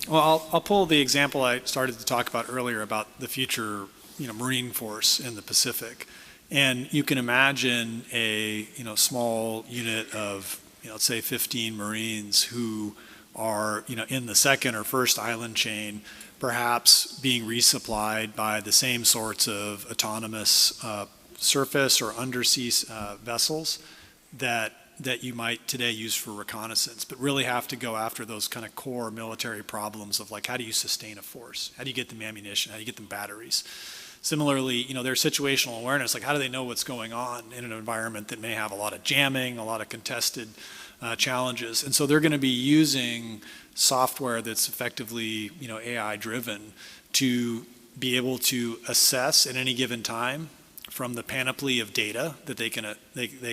Well, I'll pull the example I started to talk about earlier about the future, Marine Force in the Pacific. And you can imagine a, small unit of, let's say 15 Marines who are, in the second or first island chain, perhaps being resupplied by the same sorts of autonomous surface or undersea vessels that you might today use for reconnaissance, but really have to go after those kind of core military problems of like, how do you sustain a force? How do you get them ammunition? How do you get them batteries? Similarly, their situational awareness, like how do they know what's going on in an environment that may have a lot of jamming, a lot of contested challenges? And so they're going to be using software that's effectively, AI driven to be able to assess at any given time from the panoply of data that they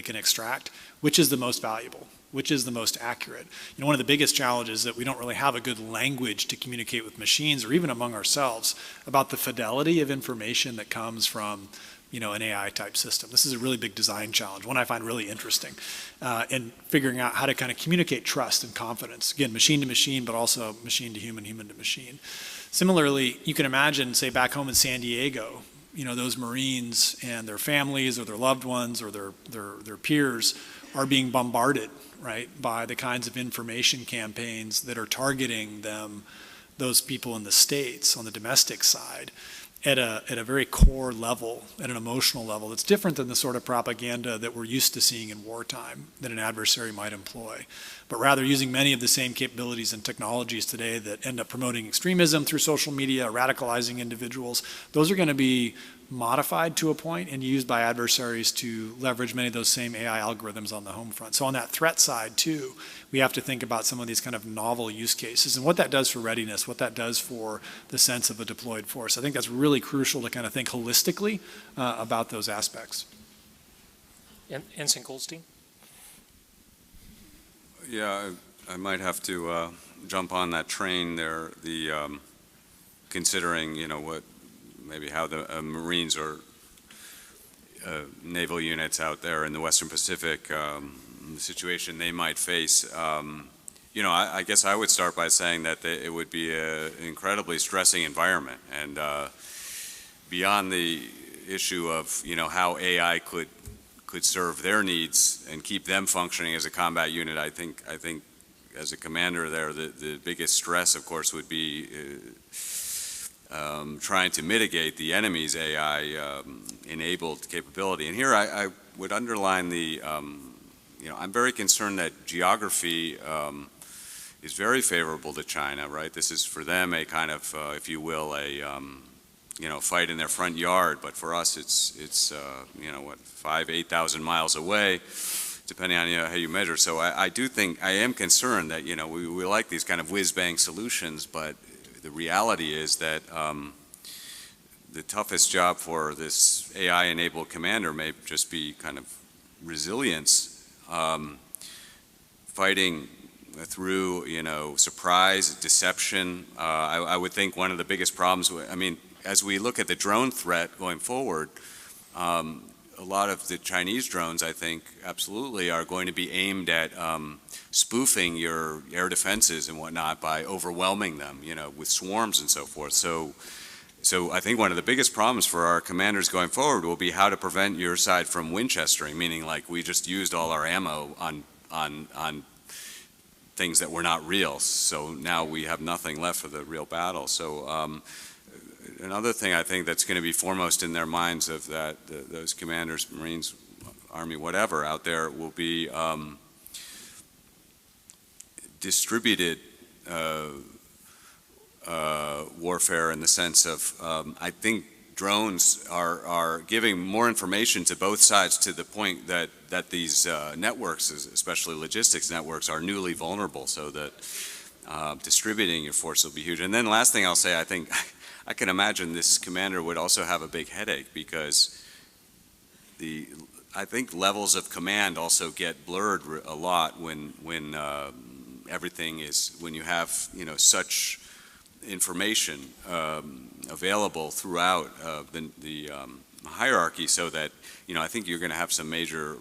can extract, which is the most valuable, which is the most accurate. One of the biggest challenges is that we don't really have a good language to communicate with machines or even among ourselves about the fidelity of information that comes from an AI type system. This is a really big design challenge, one I find really interesting, in figuring out how to kind of communicate trust and confidence. Again, machine to machine, but also machine to human, human to machine. Similarly, you can imagine, say back home in San Diego, those Marines and their families or their loved ones or their peers are being bombarded, right, by the kinds of information campaigns that are targeting them, those people in the States on the domestic side, at a very core level, at an emotional level that's different than the sort of propaganda that we're used to seeing in wartime that an adversary might employ, but rather using many of the same capabilities and technologies today that end up promoting extremism through social media, radicalizing individuals. Those are going to be modified to a point and used by adversaries to leverage many of those same AI algorithms on the home front. So on that threat side too, we have to think about some of these kind of novel use cases and what that does for readiness, what that does for the sense of a deployed force. I think that's really crucial to kind of think holistically about those aspects. Ensign Goldstein? Yeah, I might have to jump on that train there, considering, maybe how the Marines or naval units out there in the Western Pacific, the situation they might face. I guess I would start by saying that it would be an incredibly stressing environment, and beyond the issue of how AI could serve their needs and keep them functioning as a combat unit, I think as a commander there, the biggest stress, of course, would be trying to mitigate the enemy's AI-enabled capability. And here I would underline I'm very concerned that geography is very favorable to China, right? This is for them a kind of, if you will, fight in their front yard, but for us it's 8,000 miles away, depending on how you measure. So I do think, I am concerned that, we like these kind of whiz-bang solutions, but the reality is that the toughest job for this AI-enabled commander may just be kind of resilience, fighting through, surprise, deception. I would think one of the biggest problems, as we look at the drone threat going forward, a lot of the Chinese drones, I think, absolutely are going to be aimed at spoofing your air defenses and whatnot by overwhelming them, with swarms and so forth. So I think one of the biggest problems for our commanders going forward will be how to prevent your side from Winchestering, meaning like we just used all our ammo on things that were not real. So now we have nothing left for the real battle. So another thing I think that's going to be foremost in their minds of those commanders, Marines, Army, whatever out there will be distributed warfare, in the sense of I think drones are giving more information to both sides, to the point that these networks, especially logistics networks, are newly vulnerable, so that distributing your force will be huge. And then last thing I'll say, I think I can imagine this commander would also have a big headache, because I think levels of command also get blurred a lot when everything is, when you have, you know, such information available throughout the hierarchy, so that, you know, I think you're going to have some major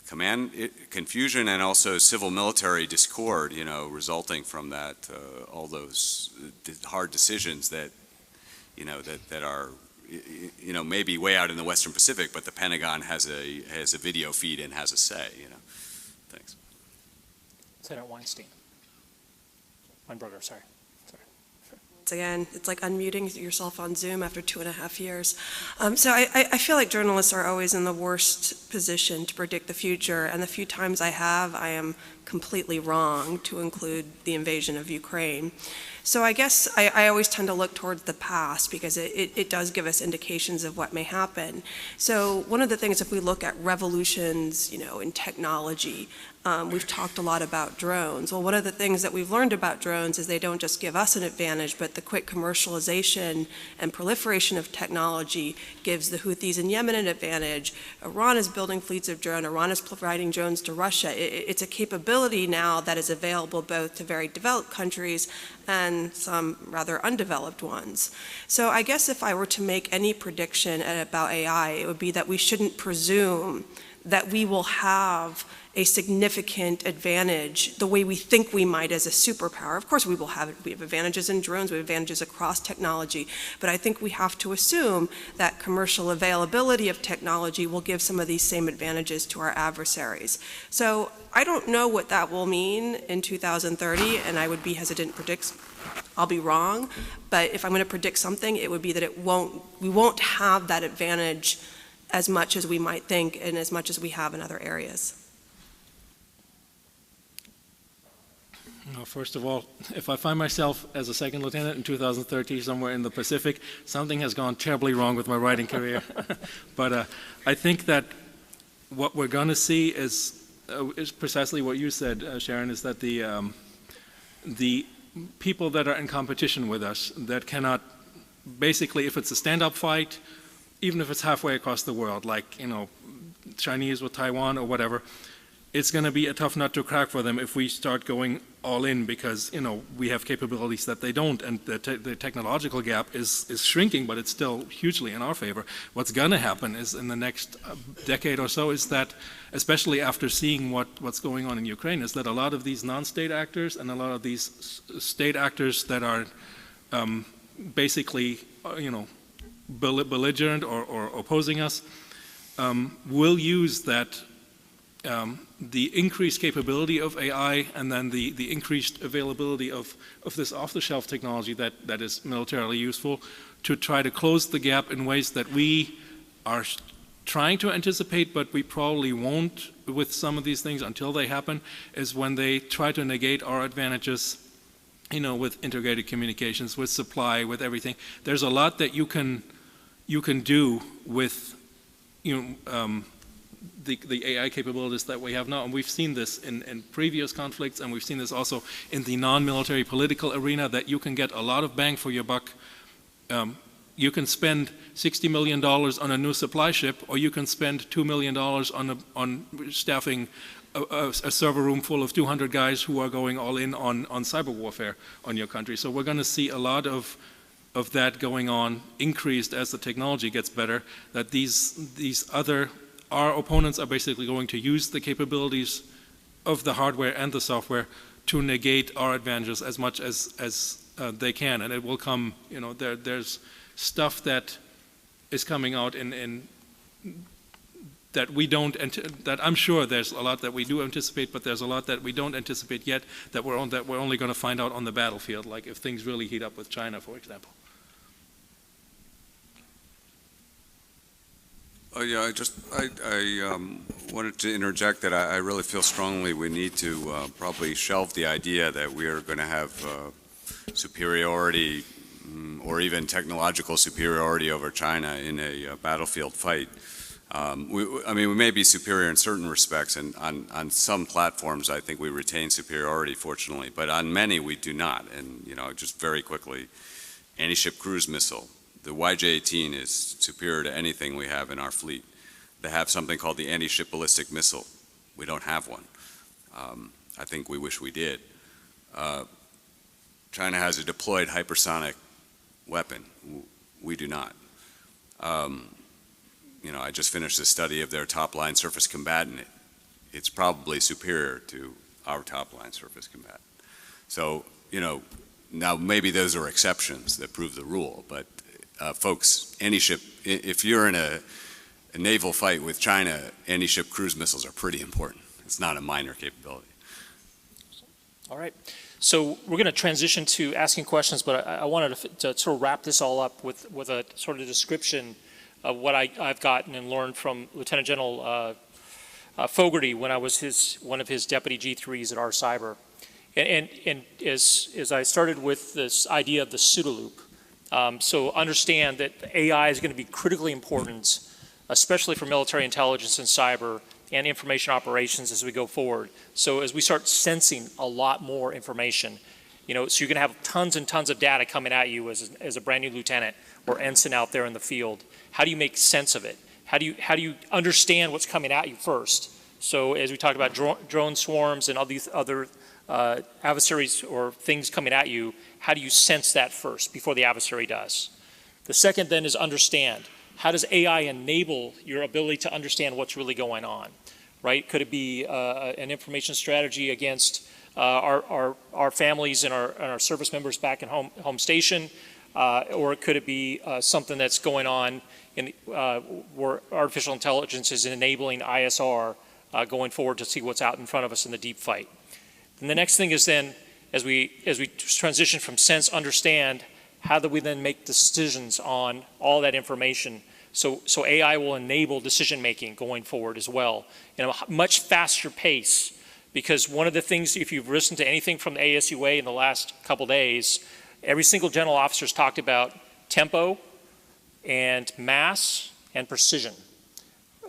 command confusion and also civil military discord, you know, resulting from that, all those hard decisions that, you know, that are, you know, maybe way out in the Western Pacific, but the Pentagon has a video feed and has a say, you know. Thanks. Senator Weinstein. Weinberger, sorry. Once again, it's like unmuting yourself on Zoom after 2.5 years. So I feel like journalists are always in the worst position to predict the future, and the few times I have, I am completely wrong, to include the invasion of Ukraine. So I guess I always tend to look towards the past, because it does give us indications of what may happen. So one of the things, if we look at revolutions, you know, in technology, we've talked a lot about drones. Well, one of the things that we've learned about drones is they don't just give us an advantage, but the quick commercialization and proliferation of technology gives the Houthis in Yemen an advantage. Iran is building fleets of drones. Iran is providing drones to Russia. It's a capability now that is available both to very developed countries and some rather undeveloped ones. So I guess if I were to make any prediction about AI, it would be that we shouldn't presume that we will have a significant advantage the way we think we might as a superpower. Of course, we have advantages in drones, we have advantages across technology, but I think we have to assume that commercial availability of technology will give some of these same advantages to our adversaries. So I don't know what that will mean in 2030, and I would be hesitant to predict. I'll be wrong, but if I'm going to predict something, it would be that we won't have that advantage as much as we might think and as much as we have in other areas. Well, first of all, if I find myself as a second lieutenant in 2030 somewhere in the Pacific, something has gone terribly wrong with my writing career. But I think that what we're going to see is precisely what you said, Sharon, is that the people that are in competition with us, that cannot, basically, if it's a stand-up fight, even if it's halfway across the world, like, you know, Chinese with Taiwan or whatever, it's going to be a tough nut to crack for them if we start going all in, because, you know, we have capabilities that they don't, and the technological gap is shrinking, but it's still hugely in our favor. What's going to happen is, in the next decade or so, is that, especially after seeing what's going on in Ukraine, is that a lot of these non-state actors and a lot of these state actors that are basically, you know, belligerent or opposing us, will use that the increased capability of AI and then the increased availability of this off-the-shelf technology that is militarily useful to try to close the gap in ways that we are trying to anticipate, but we probably won't with some of these things until they happen, is when they try to negate our advantages, you know, with integrated communications, with supply, with everything. There's a lot that you can do with, you know, the AI capabilities that we have now, and we've seen this in previous conflicts, and we've seen this also in the non-military political arena, that you can get a lot of bang for your buck. You can spend $60 million on a new supply ship, or you can spend $2 million on staffing a server room full of 200 guys who are going all in on cyber warfare on your country. So we're going to see a lot of that going on, increased as the technology gets better, that our opponents are basically going to use the capabilities of the hardware and the software to negate our advantages as much as they can. And it will come, you know, there's stuff that is coming out in that we don't, that I'm sure there's a lot that we do anticipate, but there's a lot that we don't anticipate yet that we're only going to find out on the battlefield, like if things really heat up with China, for example. Oh yeah, I wanted to interject that I really feel strongly we need to probably shelve the idea that we are going to have superiority or even technological superiority over China in a battlefield fight. I mean, we may be superior in certain respects, and on some platforms I think we retain superiority, fortunately, but on many we do not. And, you know, just very quickly, anti-ship cruise missile. The YJ-18 is superior to anything we have in our fleet. They have something called the anti-ship ballistic missile. We don't have one. I think we wish we did. China has a deployed hypersonic weapon. We do not. I just finished a study of their top-line surface combatant. It's probably superior to our top-line surface combatant. So, now maybe those are exceptions that prove the rule, but folks, any ship, if you're in a naval fight with China, anti-ship cruise missiles are pretty important. It's not a minor capability. All right. So we're going to transition to asking questions, but I wanted to sort of wrap this all up with a sort of description of what I've gotten and learned from Lieutenant General Fogarty when I was one of his deputy G3s at R-Cyber. And as I started with this idea of the pseudo loop, so understand that AI is going to be critically important, especially for military intelligence and cyber and information operations as we go forward. So as we start sensing a lot more information, so you're going to have tons and tons of data coming at you as a brand new lieutenant or ensign out there in the field. How do you make sense of it? How do you understand what's coming at you first? So as we talked about drone swarms and all these other adversaries or things coming at you, how do you sense that first before the adversary does? The second then is understand. How does AI enable your ability to understand what's really going on, right? Could it be an information strategy against our families and our service members back in home station, or could it be something that's going on where artificial intelligence is enabling ISR going forward to see what's out in front of us in the deep fight? And the next thing is then, as we transition from sense, understand, how do we then make decisions on all that information? So AI will enable decision making going forward as well in a much faster pace, because one of the things, if you've listened to anything from the ASUA in the last couple days, every single general officer has talked about tempo and mass and precision.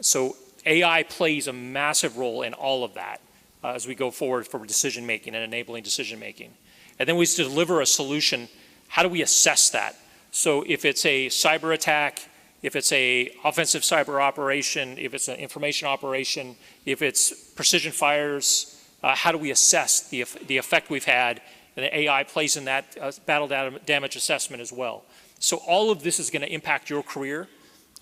So AI plays a massive role in all of that as we go forward for decision making and enabling decision making. And then we deliver a solution. How do we assess that? So if it's a cyber attack, if it's a offensive cyber operation, if it's an information operation, if it's precision fires, how do we assess the effect we've had? And the AI plays in that battle damage assessment as well. So all of this is going to impact your career.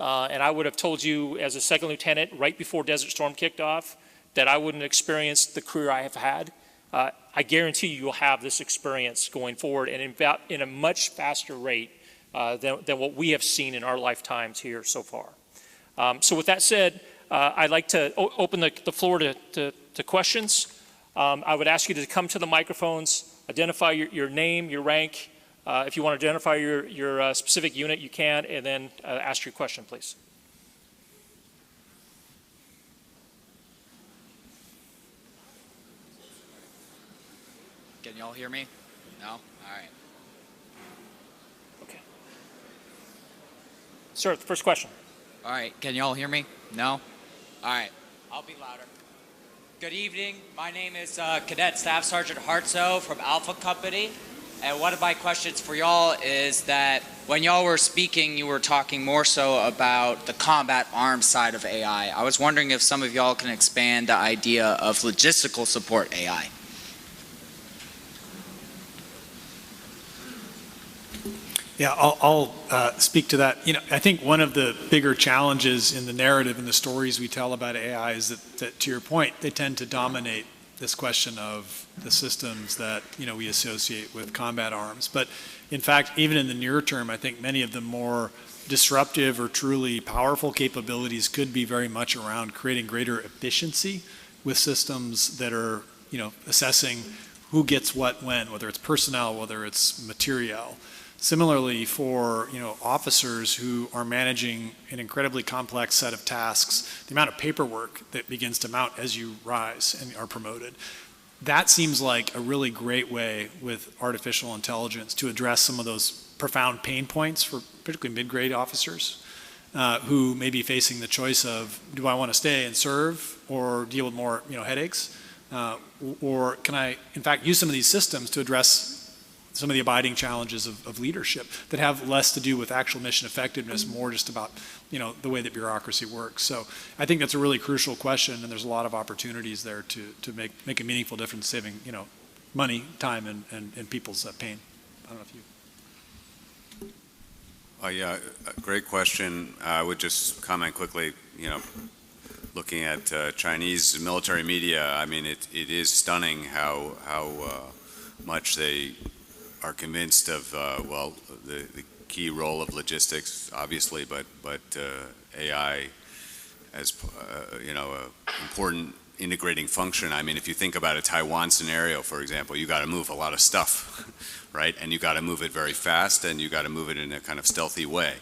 And I would have told you as a second lieutenant right before Desert Storm kicked off that I wouldn't experience the career I have had. I guarantee you'll have this experience going forward and in a much faster rate than what we have seen in our lifetimes here so far. So with that said, I'd like to open the floor to questions. I would ask you to come to the microphones, identify your name, your rank. If you want to identify your specific unit, you can, and then ask your question, please. Can y'all hear me? No? All right. Okay. Sir, the first question. All right. Can y'all hear me? No? All right. I'll be louder. Good evening. My name is Cadet Staff Sergeant Hartso from Alpha Company. And one of my questions for y'all is that when y'all were speaking, you were talking more so about the combat arms side of AI. I was wondering if some of y'all can expand the idea of logistical support AI. Yeah, I'll speak to that. I think one of the bigger challenges in the narrative and the stories we tell about AI is that to your point, they tend to dominate this question of the systems that we associate with combat arms. But in fact, even in the near term, I think many of the more disruptive or truly powerful capabilities could be very much around creating greater efficiency with systems that are assessing who gets what when, whether it's personnel, whether it's materiel. Similarly, for officers who are managing an incredibly complex set of tasks, the amount of paperwork that begins to mount as you rise and are promoted, that seems like a really great way with artificial intelligence to address some of those profound pain points for particularly mid-grade officers who may be facing the choice of, do I want to stay and serve or deal with more headaches, or can I in fact use some of these systems to address some of the abiding challenges of leadership that have less to do with actual mission effectiveness, more just about, the way that bureaucracy works. So I think that's a really crucial question, and there's a lot of opportunities there to make a meaningful difference, saving, money, time, and people's pain. I don't know if you... Yeah, great question. I would just comment quickly, looking at Chinese military media, I mean, it is stunning how much they are convinced of, the key role of logistics, obviously, but AI as, a important integrating function. I mean, if you think about a Taiwan scenario, for example, you got to move a lot of stuff, right? And you got to move it very fast, and you got to move it in a kind of stealthy way.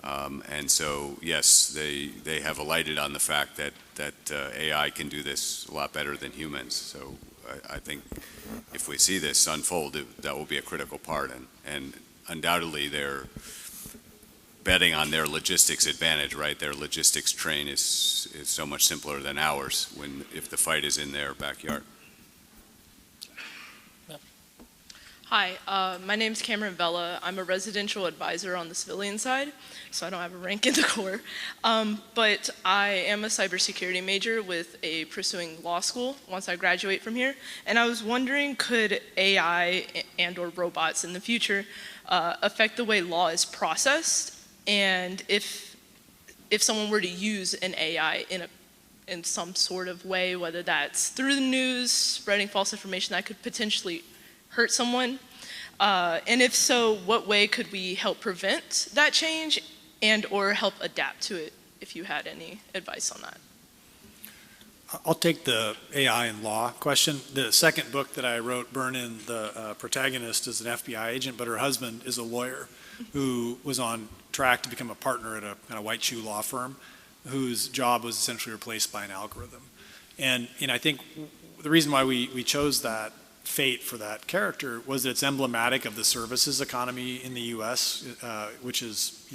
And so, yes, they have alighted on the fact that AI can do this a lot better than humans. So I think if we see this unfold, that will be a critical part. And undoubtedly, they're betting on their logistics advantage, right? Their logistics train is so much simpler than ours if the fight is in their backyard. Hi, my name's Cameron Vella. I'm a residential advisor on the civilian side, so I don't have a rank in the Corps. But I am a cybersecurity major with a pursuing law school once I graduate from here. And I was wondering, could AI and or robots in the future affect the way law is processed? And if someone were to use an AI in some sort of way, whether that's through the news, spreading false information that could potentially hurt someone? And if so, what way could we help prevent that change and or help adapt to it, if you had any advice on that? I'll take the AI and law question. The second book that I wrote, Burn-In, the protagonist is an FBI agent, but her husband is a lawyer who was on track to become a partner at a kind of white shoe law firm whose job was essentially replaced by an algorithm. And I think the reason why we chose that fate for that character was that it's emblematic of the services economy in the U.S., which is,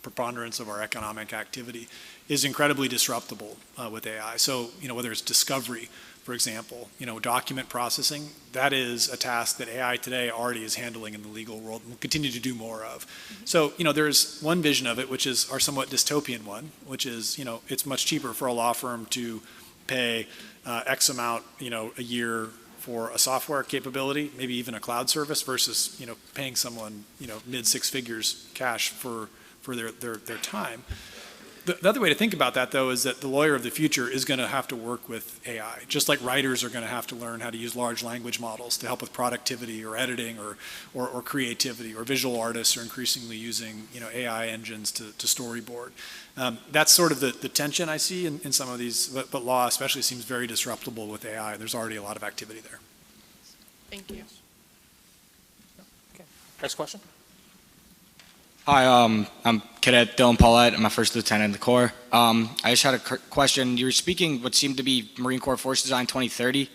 preponderance of our economic activity, is incredibly disruptible with AI. So, whether it's discovery, for example, document processing, that is a task that AI today already is handling in the legal world and will continue to do more of. So, there's one vision of it, which is our somewhat dystopian one, which is, it's much cheaper for a law firm to pay X amount, a year for a software capability, maybe even a cloud service, versus paying someone mid six figures cash for their time. The other way to think about that, though, is that the lawyer of the future is going to have to work with AI, just like writers are going to have to learn how to use large language models to help with productivity or editing or creativity, or visual artists are increasingly using AI engines to storyboard. That's sort of the tension I see in some of these, but law especially seems very disruptible with AI. There's already a lot of activity there. Thank you. Okay. Next question. Hi, I'm Cadet Dylan Paulette. I'm a first lieutenant in the Corps. I just had a question. You were speaking what seemed to be Marine Corps Force Design 2030.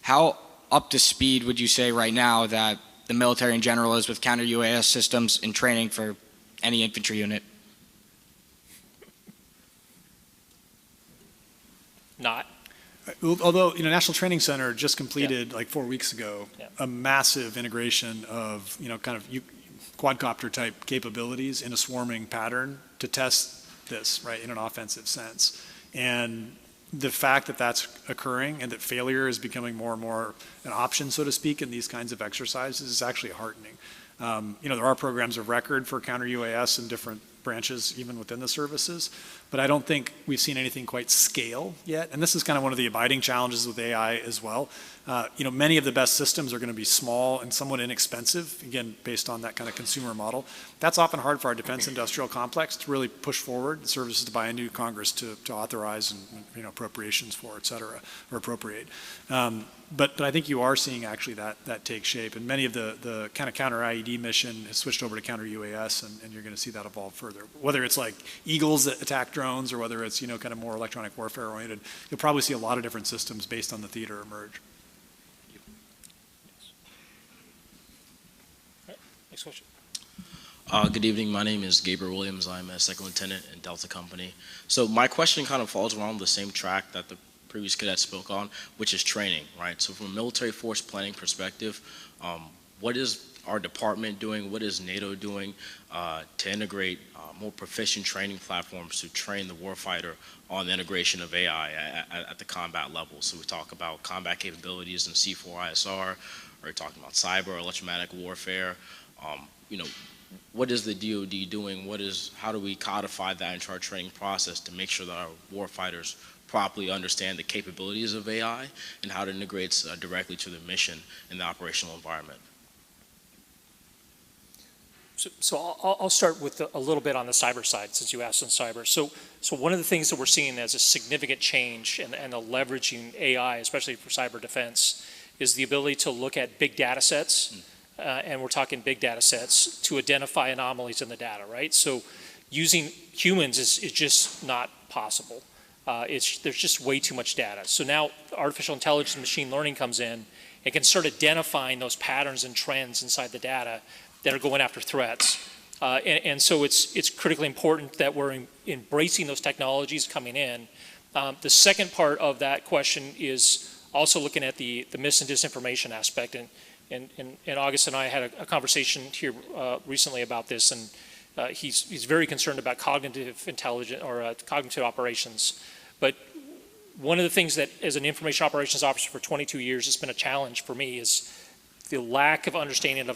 How up to speed would you say right now that the military in general is with counter-UAS systems and training for any infantry unit? Not. Although, National Training Center just completed like 4 weeks ago a massive integration of, quadcopter type capabilities in a swarming pattern to test this, right, in an offensive sense. And the fact that that's occurring and that failure is becoming more and more an option, so to speak, in these kinds of exercises is actually heartening. There are programs of record for counter-UAS in different branches, even within the services, but I don't think we've seen anything quite scale yet. And this is kind of one of the abiding challenges with AI as well. Many of the best systems are going to be small and somewhat inexpensive, again, based on that kind of consumer model. That's often hard for our defense industrial complex to really push forward services to buy into Congress to authorize and appropriations for, et cetera, or appropriate. But I think you are seeing actually that take shape, and many of the kind of counter IED mission has switched over to counter UAS, and you're going to see that evolve further. Whether it's like Eagles that attack drones, or whether it's kind of more electronic warfare oriented, you'll probably see a lot of different systems based on the theater emerge. Next question. Good evening. My name is Gabriel Williams. I'm a second lieutenant in Delta Company. So my question kind of falls around the same track that the previous cadet spoke on, which is training, right? So from a military force planning perspective, what is our department doing? What is NATO doing to integrate more proficient training platforms to train the warfighter on the integration of AI at the combat level? So we talk about combat capabilities in C4ISR, or we're talking about cyber or electromagnetic warfare. What is the DoD doing? How do we codify that into our training process to make sure that our warfighters properly understand the capabilities of AI and how it integrates directly to the mission in the operational environment? So I'll start with a little bit on the cyber side, since you asked on cyber. So one of the things that we're seeing as a significant change and the leveraging AI, especially for cyber defense, is the ability to look at big data sets, and we're talking big data sets, to identify anomalies in the data, right? So using humans is just not possible. There's just way too much data. So now artificial intelligence and machine learning comes in and can start identifying those patterns and trends inside the data that are going after threats. And so it's critically important that we're embracing those technologies coming in. The second part of that question is also looking at the mis and disinformation aspect. And August and I had a conversation here recently about this, and he's very concerned about cognitive intelligence or cognitive operations. But one of the things that, as an information operations officer for 22 years, has been a challenge for me is the lack of understanding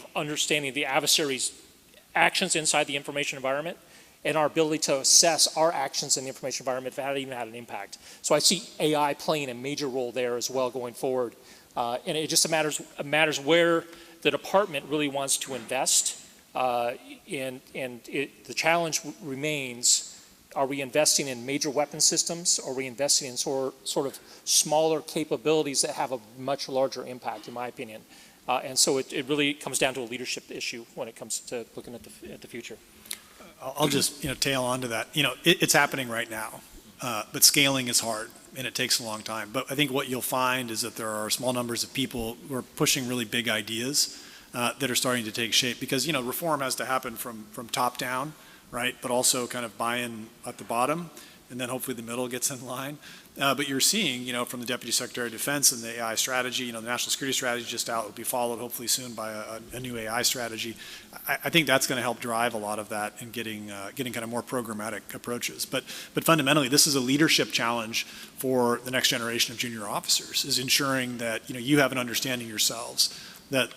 the adversary's actions inside the information environment and our ability to assess our actions in the information environment if it even had an impact. So I see AI playing a major role there as well going forward. And it just matters where the department really wants to invest. The challenge remains, are we investing in major weapon systems? Or are we investing in sort of smaller capabilities that have a much larger impact, in my opinion? And so it really comes down to a leadership issue when it comes to looking at the future. I'll just tail on to that. It's happening right now, but scaling is hard and it takes a long time. But I think what you'll find is that there are small numbers of people who are pushing really big ideas that are starting to take shape, because reform has to happen from top down, right? But also kind of buy-in at the bottom, and then hopefully the middle gets in line. But you're seeing, from the Deputy Secretary of Defense and the AI strategy, the national security strategy just out, will be followed hopefully soon by a new AI strategy. I think that's going to help drive a lot of that in getting kind of more programmatic approaches. But fundamentally, this is a leadership challenge for the next generation of junior officers, is ensuring that you have an understanding yourselves that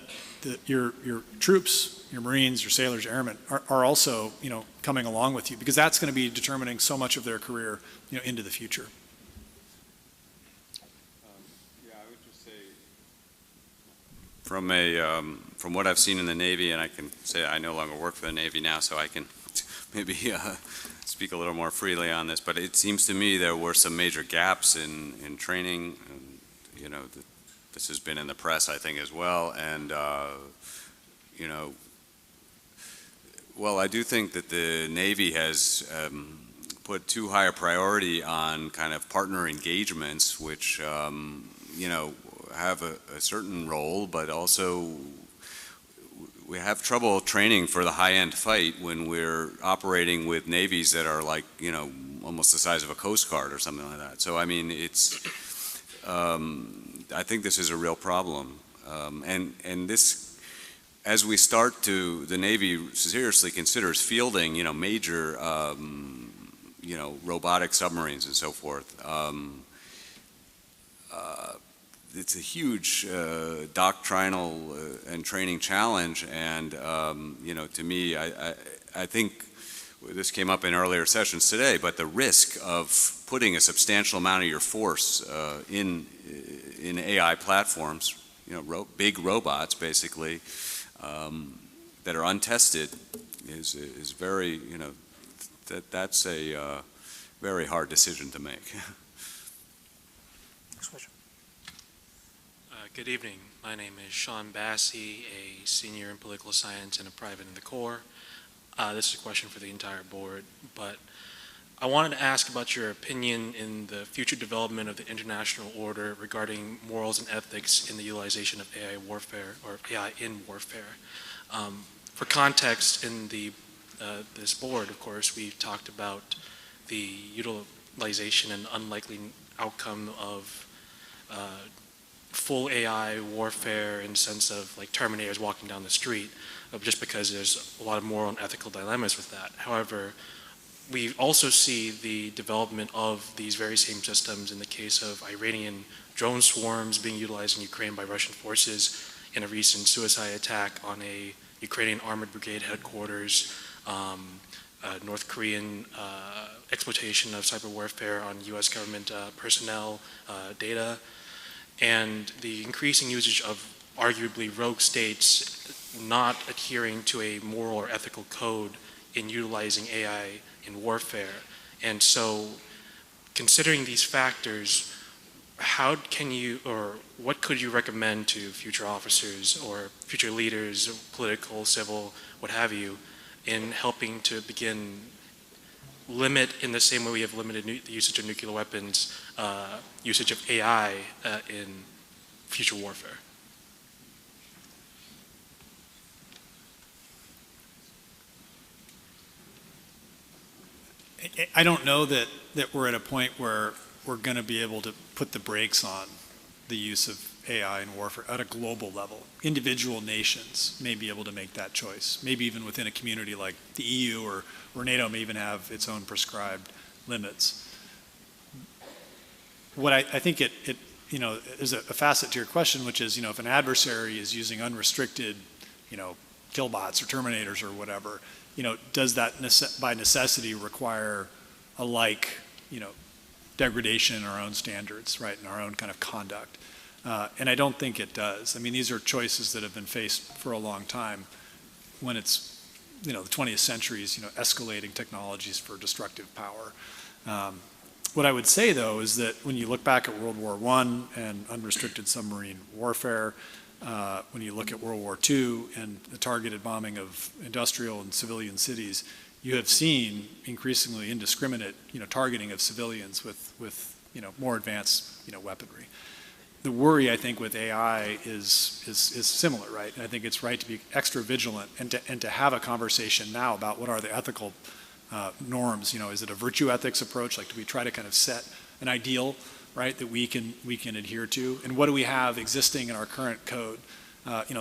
your troops, your Marines, your sailors, your airmen are also coming along with you, because that's going to be determining so much of their career into the future. From what I've seen in the Navy, and I can say I no longer work for the Navy now, so I can maybe speak a little more freely on this, but it seems to me there were some major gaps in training, and this has been in the press, I think, as well, and well, I do think that the Navy has put too high a priority on kind of partner engagements, which have a certain role, but also we have trouble training for the high-end fight when we're operating with navies that are like, almost the size of a Coast Guard or something like that. So, I mean, I think this is a real problem. And this, as we start to, the Navy seriously considers fielding, major, robotic submarines and so forth. It's a huge doctrinal and training challenge, and to me, I think this came up in earlier sessions today, but the risk of putting a substantial amount of your force in AI platforms, big robots basically, that are untested, is very, that's a very hard decision to make. Good evening. My name is Sean Bassey, a senior in political science and a private in the Corps. This is a question for the entire board, but I wanted to ask about your opinion in the future development of the international order regarding morals and ethics in the utilization of AI warfare, or AI in warfare. For context, in this board, of course, we've talked about the utilization and unlikely outcome of full AI warfare in the sense of like Terminators walking down the street, just because there's a lot of moral and ethical dilemmas with that. However, we also see the development of these very same systems in the case of Iranian drone swarms being utilized in Ukraine by Russian forces in a recent suicide attack on a Ukrainian armored brigade headquarters, North Korean exploitation of cyber warfare on US government personnel data, and the increasing usage of arguably rogue states not adhering to a moral or ethical code in utilizing AI in warfare. And so, considering these factors, how can you, or what could you recommend to future officers or future leaders, political, civil, what have you, in helping to begin limit, in the same way we have limited the usage of nuclear weapons, usage of AI in future warfare? I don't know that we're at a point where we're going to be able to put the brakes on the use of AI in warfare at a global level. Individual nations may be able to make that choice. Maybe even within a community like the EU or NATO may even have its own prescribed limits. What I think it is a facet to your question, which is, if an adversary is using unrestricted, killbots or terminators or whatever, does that by necessity require a like, degradation in our own standards, right, in our own kind of conduct? And I don't think it does. I mean, these are choices that have been faced for a long time when it's, the 20th century is, escalating technologies for destructive power. What I would say, though, is that when you look back at World War I and unrestricted submarine warfare, when you look at World War II and the targeted bombing of industrial and civilian cities, you have seen increasingly indiscriminate, targeting of civilians with more advanced, weaponry. The worry, I think, with AI is similar, right? And I think it's right to be extra vigilant and to have a conversation now about what are the ethical norms. Is it a virtue ethics approach? Like, do we try to kind of set an ideal, right, that we can adhere to? And what do we have existing in our current code?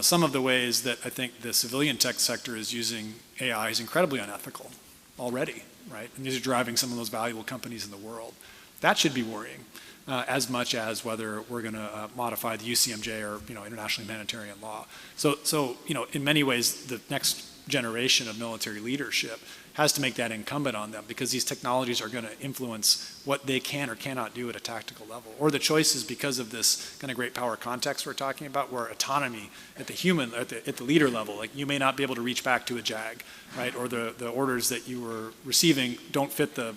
Some of the ways that I think the civilian tech sector is using AI is incredibly unethical already, right? And these are driving some of those valuable companies in the world. That should be worrying as much as whether we're going to modify the UCMJ or international humanitarian law. So in many ways, the next generation of military leadership has to make that incumbent on them, because these technologies are going to influence what they can or cannot do at a tactical level, or the choices because of this kind of great power context we're talking about, where autonomy at the leader level, like, you may not be able to reach back to a JAG, right, or the orders that you were receiving don't fit the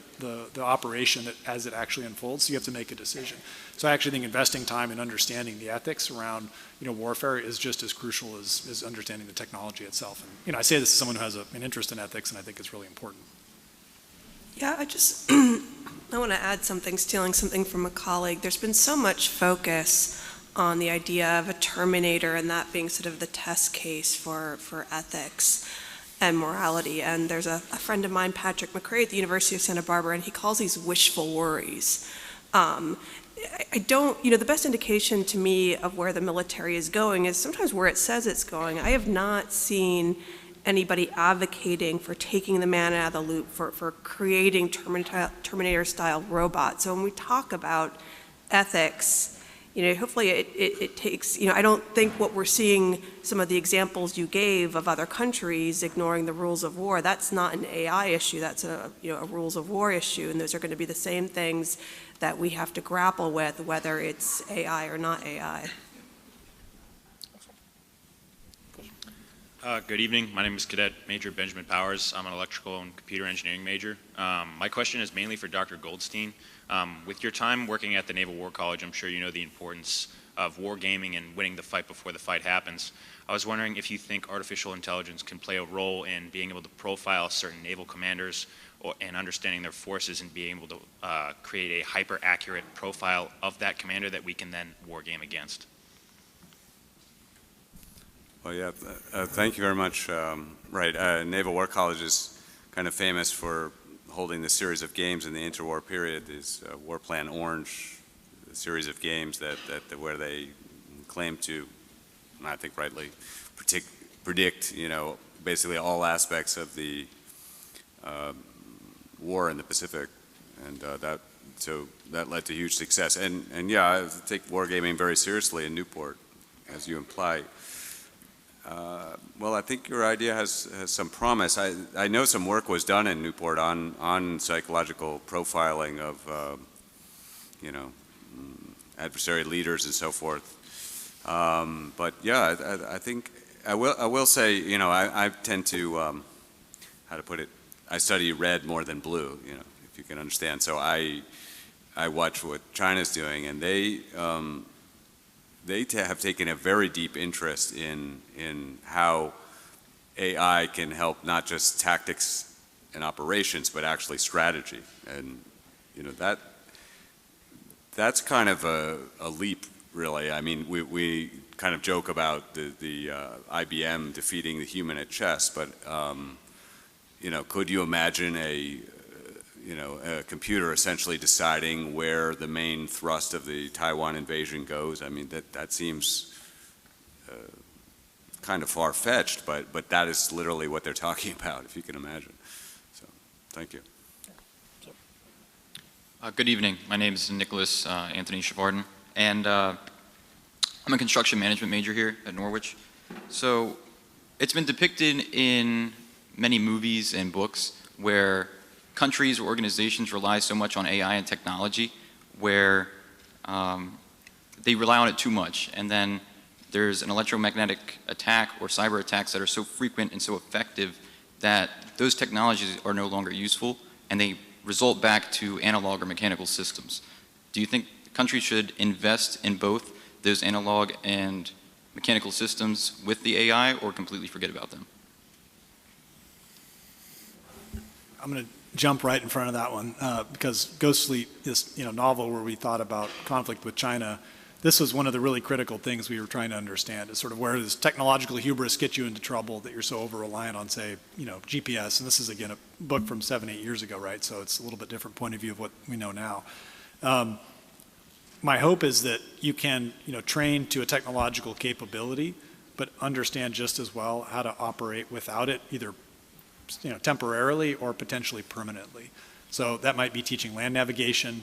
operation as it actually unfolds, so you have to make a decision. So I actually think investing time in understanding the ethics around warfare is just as crucial as understanding the technology itself. And I say this as someone who has an interest in ethics, and I think it's really important. Yeah, I want to add something, stealing something from a colleague. There's been so much focus on the idea of a Terminator and that being sort of the test case for ethics and morality. And there's a friend of mine, Patrick McCrae at the University of Santa Barbara, and he calls these wishful worries. I don't, the best indication to me of where the military is going is sometimes where it says it's going. I have not seen anybody advocating for taking the man out of the loop, for creating Terminator-style robots. So when we talk about ethics, hopefully it takes, I don't think what we're seeing, some of the examples you gave of other countries ignoring the rules of war, that's not an AI issue, that's a rules of war issue, and those are going to be the same things that we have to grapple with, whether it's AI or not AI. Good evening. My name is Cadet Major Benjamin Powers. I'm an electrical and computer engineering major. My question is mainly for Dr. Goldstein. With your time working at the Naval War College, I'm sure you know the importance of wargaming and winning the fight before the fight happens. I was wondering if you think artificial intelligence can play a role in being able to profile certain naval commanders and understanding their forces and being able to create a hyper-accurate profile of that commander that we can then wargame against. Well, yeah, thank you very much. Naval War College is kind of famous for holding this series of games in the interwar period, these War Plan Orange series of games where they claim to, and I think rightly, predict, basically all aspects of the war in the Pacific, and so that led to huge success. And yeah, I take wargaming very seriously in Newport, as you imply. Well, I think your idea has some promise. I know some work was done in Newport on psychological profiling of, adversary leaders and so forth. But yeah, I think I will say, I tend to, how to put it, I study red more than blue, if you can understand. So I watch what China's doing, and they have taken a very deep interest in how AI can help not just tactics and operations, but actually strategy. And that's kind of a leap, really. I mean, we kind of joke about the IBM defeating the human at chess, but could you imagine a computer essentially deciding where the main thrust of the Taiwan invasion goes? I mean, that seems kind of far-fetched, but that is literally what they're talking about, if you can imagine. So, thank you. Good evening. My name is Nicholas Anthony Chavarden, and I'm a construction management major here at Norwich. So it's been depicted in many movies and books where countries or organizations rely so much on AI and technology where they rely on it too much, and then there's an electromagnetic attack or cyber attacks that are so frequent and so effective that those technologies are no longer useful and they result back to analog or mechanical systems. Do you think countries should invest in both those analog and mechanical systems with the AI, or completely forget about them? I'm going to jump right in front of that one because Ghost Fleet, this novel where we thought about conflict with China, this was one of the really critical things we were trying to understand, is sort of where does technological hubris get you into trouble that you're so over-reliant on, say, GPS. And this is, again, a book from 7-8 years ago, right? So it's a little bit different point of view of what we know now. My hope is that you can, train to a technological capability, but understand just as well how to operate without it, either temporarily or potentially permanently. So that might be teaching land navigation,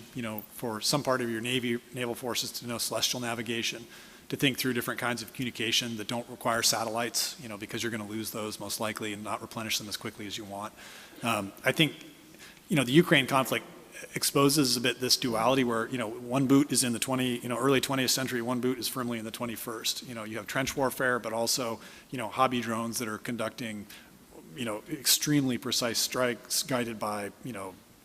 for some part of your naval forces to know celestial navigation, to think through different kinds of communication that don't require satellites, because you're going to lose those most likely and not replenish them as quickly as you want. I think, the Ukraine conflict exposes a bit this duality where, one boot is in the early 20th century, one boot is firmly in the 21st. You have trench warfare, but also, hobby drones that are conducting, extremely precise strikes guided by,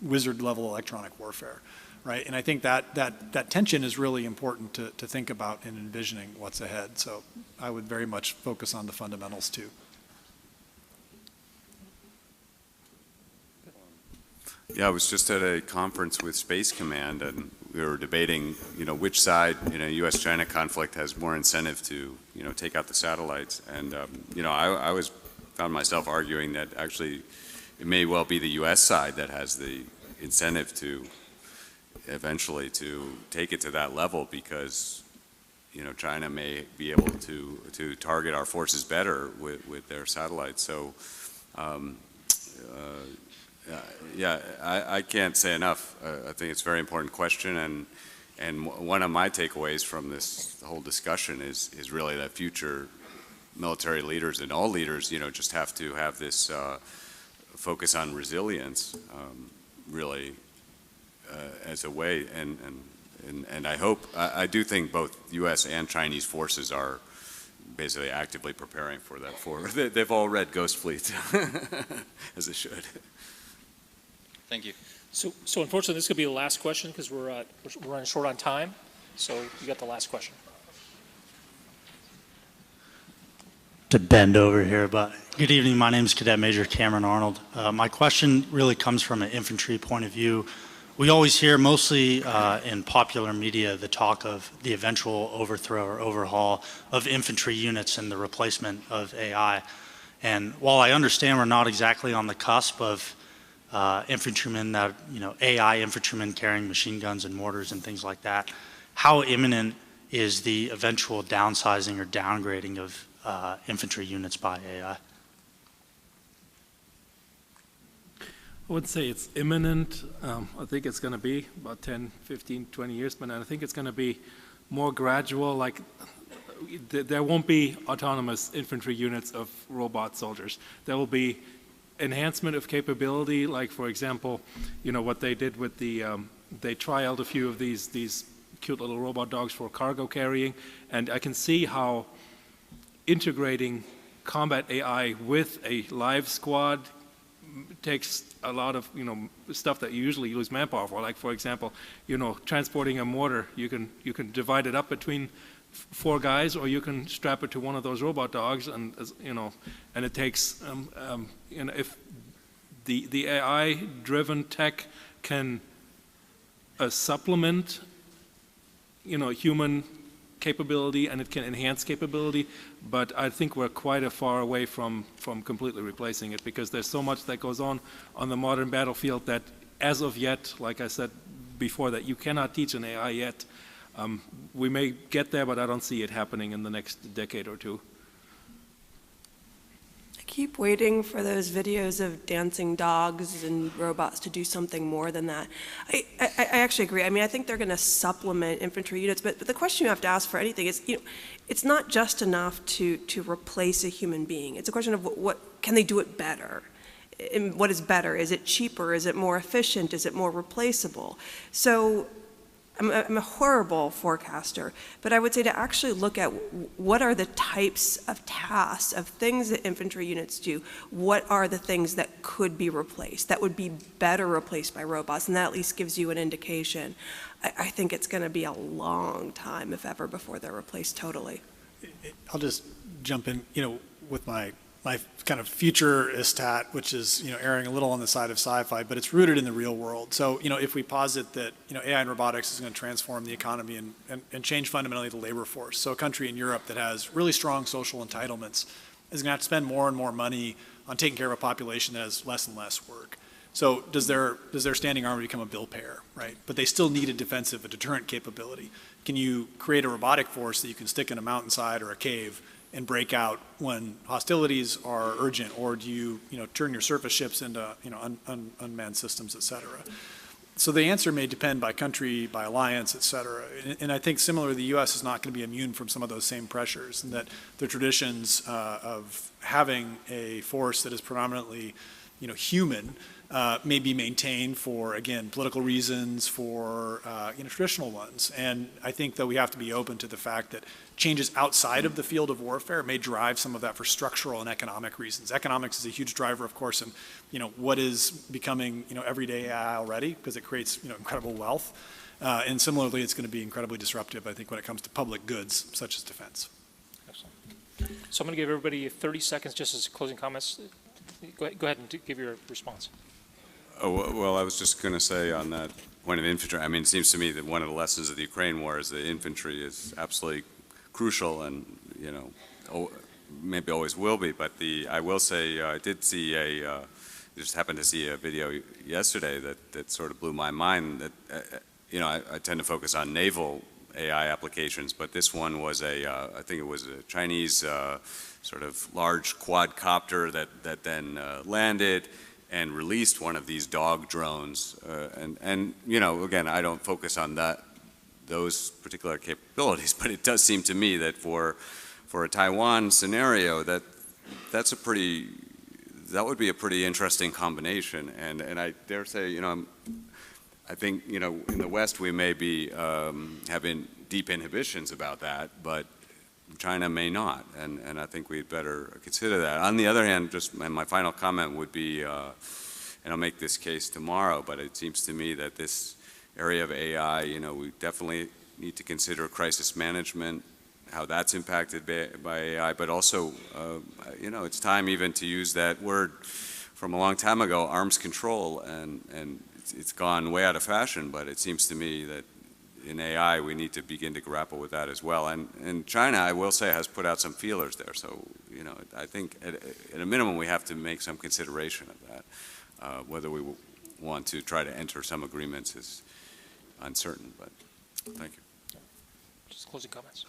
wizard level electronic warfare, right? And I think that tension is really important to think about in envisioning what's ahead. So I would very much focus on the fundamentals too. Yeah, I was just at a conference with Space Command, and we were debating, which side, U.S.-China conflict has more incentive to, take out the satellites. And, I found myself arguing that actually it may well be the U.S. side that has the incentive to eventually to take it to that level, because, China may be able to target our forces better with their satellites. So, yeah, I can't say enough. I think it's a very important question, and one of my takeaways from this whole discussion is really that future military leaders and all leaders, just have to have this focus on resilience, really, as a way. And I hope, I do think both U.S. and Chinese forces are basically actively preparing for that. They've all read Ghost Fleet, as they should. Thank you. So unfortunately, this could be the last question because we're running short on time. So you got the last question. To bend over here, but good evening. My name is Cadet Major Cameron Arnold. My question really comes from an infantry point of view. We always hear, mostly in popular media, the talk of the eventual overthrow or overhaul of infantry units and the replacement of AI. And while I understand we're not exactly on the cusp of infantrymen AI infantrymen carrying machine guns and mortars and things like that, how imminent is the eventual downsizing or downgrading of infantry units by AI? I would say it's imminent. I think it's going to be about 10, 15, 20 years, but I think it's going to be more gradual. Like there won't be autonomous infantry units of robot soldiers. There will be enhancement of capability, like for example, you know, what they did with the, they trialed a few of these cute little robot dogs for cargo carrying, and I can see how integrating combat AI with a live squad takes a lot of, you know, stuff that you usually use manpower for. Like for example, you know, transporting a mortar, you can divide it up between 4 guys, or you can strap it to one of those robot dogs, and you know, and it takes, you know, if the AI-driven tech can supplement, you know, human capability, and it can enhance capability, but I think we're quite a far away from completely replacing it, because there's so much that goes on the modern battlefield that as of yet, like I said before, that you cannot teach an AI yet. We may get there, but I don't see it happening in the next decade or two. I keep waiting for those videos of dancing dogs and robots to do something more than that. I actually agree. I mean, I think they're going to supplement infantry units, but the question you have to ask for anything is, you know, it's not just enough to replace a human being. It's a question of what can they do it better? And what is better? Is it cheaper? Is it more efficient? Is it more replaceable? So I'm a horrible forecaster, but I would say to actually look at what are the types of tasks, of things that infantry units do, what are the things that could be replaced, that would be better replaced by robots, and that at least gives you an indication. I think it's going to be a long time, if ever, before they're replaced totally. I'll just jump in, you know, with my kind of futurist hat, which is, you know, erring a little on the side of sci-fi, but it's rooted in the real world. So, you know, if we posit that, you know, AI and robotics is going to transform the economy and change fundamentally the labor force. So a country in Europe that has really strong social entitlements is going to have to spend more and more money on taking care of a population that has less and less work. So does their standing army become a bill payer, right? But they still need a defensive, a deterrent capability. Can you create a robotic force that you can stick in a mountainside or a cave and break out when hostilities are urgent, or do you, you know, turn your surface ships into, you know, unmanned systems, et cetera? So the answer may depend by country, by alliance, et cetera. And I think similarly, the U.S. is not going to be immune from some of those same pressures, and that the traditions of having a force that is predominantly, you know, human may be maintained for, again, political reasons, for you know, traditional ones. And I think that we have to be open to the fact that changes outside of the field of warfare may drive some of that for structural and economic reasons. Economics is a huge driver, of course, in, you know, what is becoming, you know, everyday AI already, because it creates, you know, incredible wealth. And similarly, it's going to be incredibly disruptive, I think, when it comes to public goods such as defense. Excellent. So I'm going to give everybody 30 seconds just as closing comments. Go ahead and give your response. Oh, well, I was just going to say on that point of infantry, I mean, it seems to me that one of the lessons of the Ukraine war is that infantry is absolutely crucial, and, you know, maybe always will be. But I will say, I did see just happened to see a video yesterday that sort of blew my mind. That you know, I tend to focus on naval AI applications, but this one was I think it was a Chinese sort of large quadcopter that then landed and released one of these dog drones. And you know, again, I don't focus on those particular capabilities, but it does seem to me that for a Taiwan scenario, that would be a pretty interesting combination. And I dare say, you know, I think, you know, in the West we may be having deep inhibitions about that, but China may not, and I think we'd better consider that. On the other hand, just my final comment would be, and I'll make this case tomorrow, but it seems to me that this area of AI, you know, we definitely need to consider crisis management, how that's impacted by AI, but also, you know, it's time even to use that word from a long time ago, arms control, and it's gone way out of fashion, but it seems to me that in AI we need to begin to grapple with that as well. And China, I will say, has put out some feelers there, so, you know, I think at a minimum we have to make some consideration of that. Whether we want to try to enter some agreements is uncertain, but thank you. Just closing comments.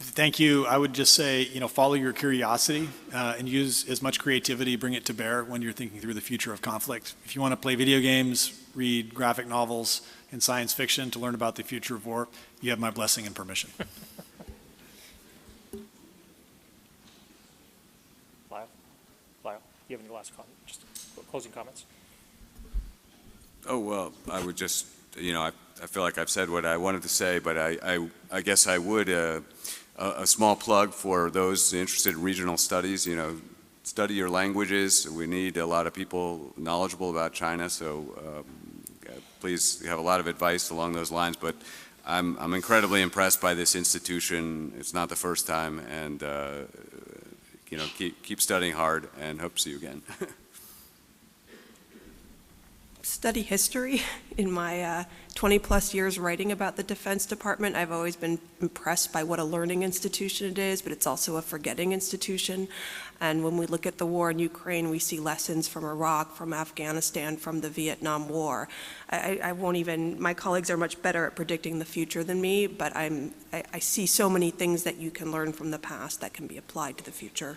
Thank you. I would just say, follow your curiosity and use as much creativity, bring it to bear when you're thinking through the future of conflict. If you want to play video games, read graphic novels and science fiction to learn about the future of war, you have my blessing and permission. Lyle, you have any last comment? Just closing comments? Oh, well, I would just, I feel like I've said what I wanted to say, but I guess I would, a small plug for those interested in regional studies, study your languages. We need a lot of people knowledgeable about China, so please have a lot of advice along those lines. But I'm incredibly impressed by this institution. It's not the first time, and keep studying hard, and hope to see you again. Study history. In my 20 plus years writing about the Defense Department, I've always been impressed by what a learning institution it is, but it's also a forgetting institution. And when we look at the war in Ukraine, we see lessons from Iraq, from Afghanistan, from the Vietnam War. I won't even, my colleagues are much better at predicting the future than me, but I see so many things that you can learn from the past that can be applied to the future.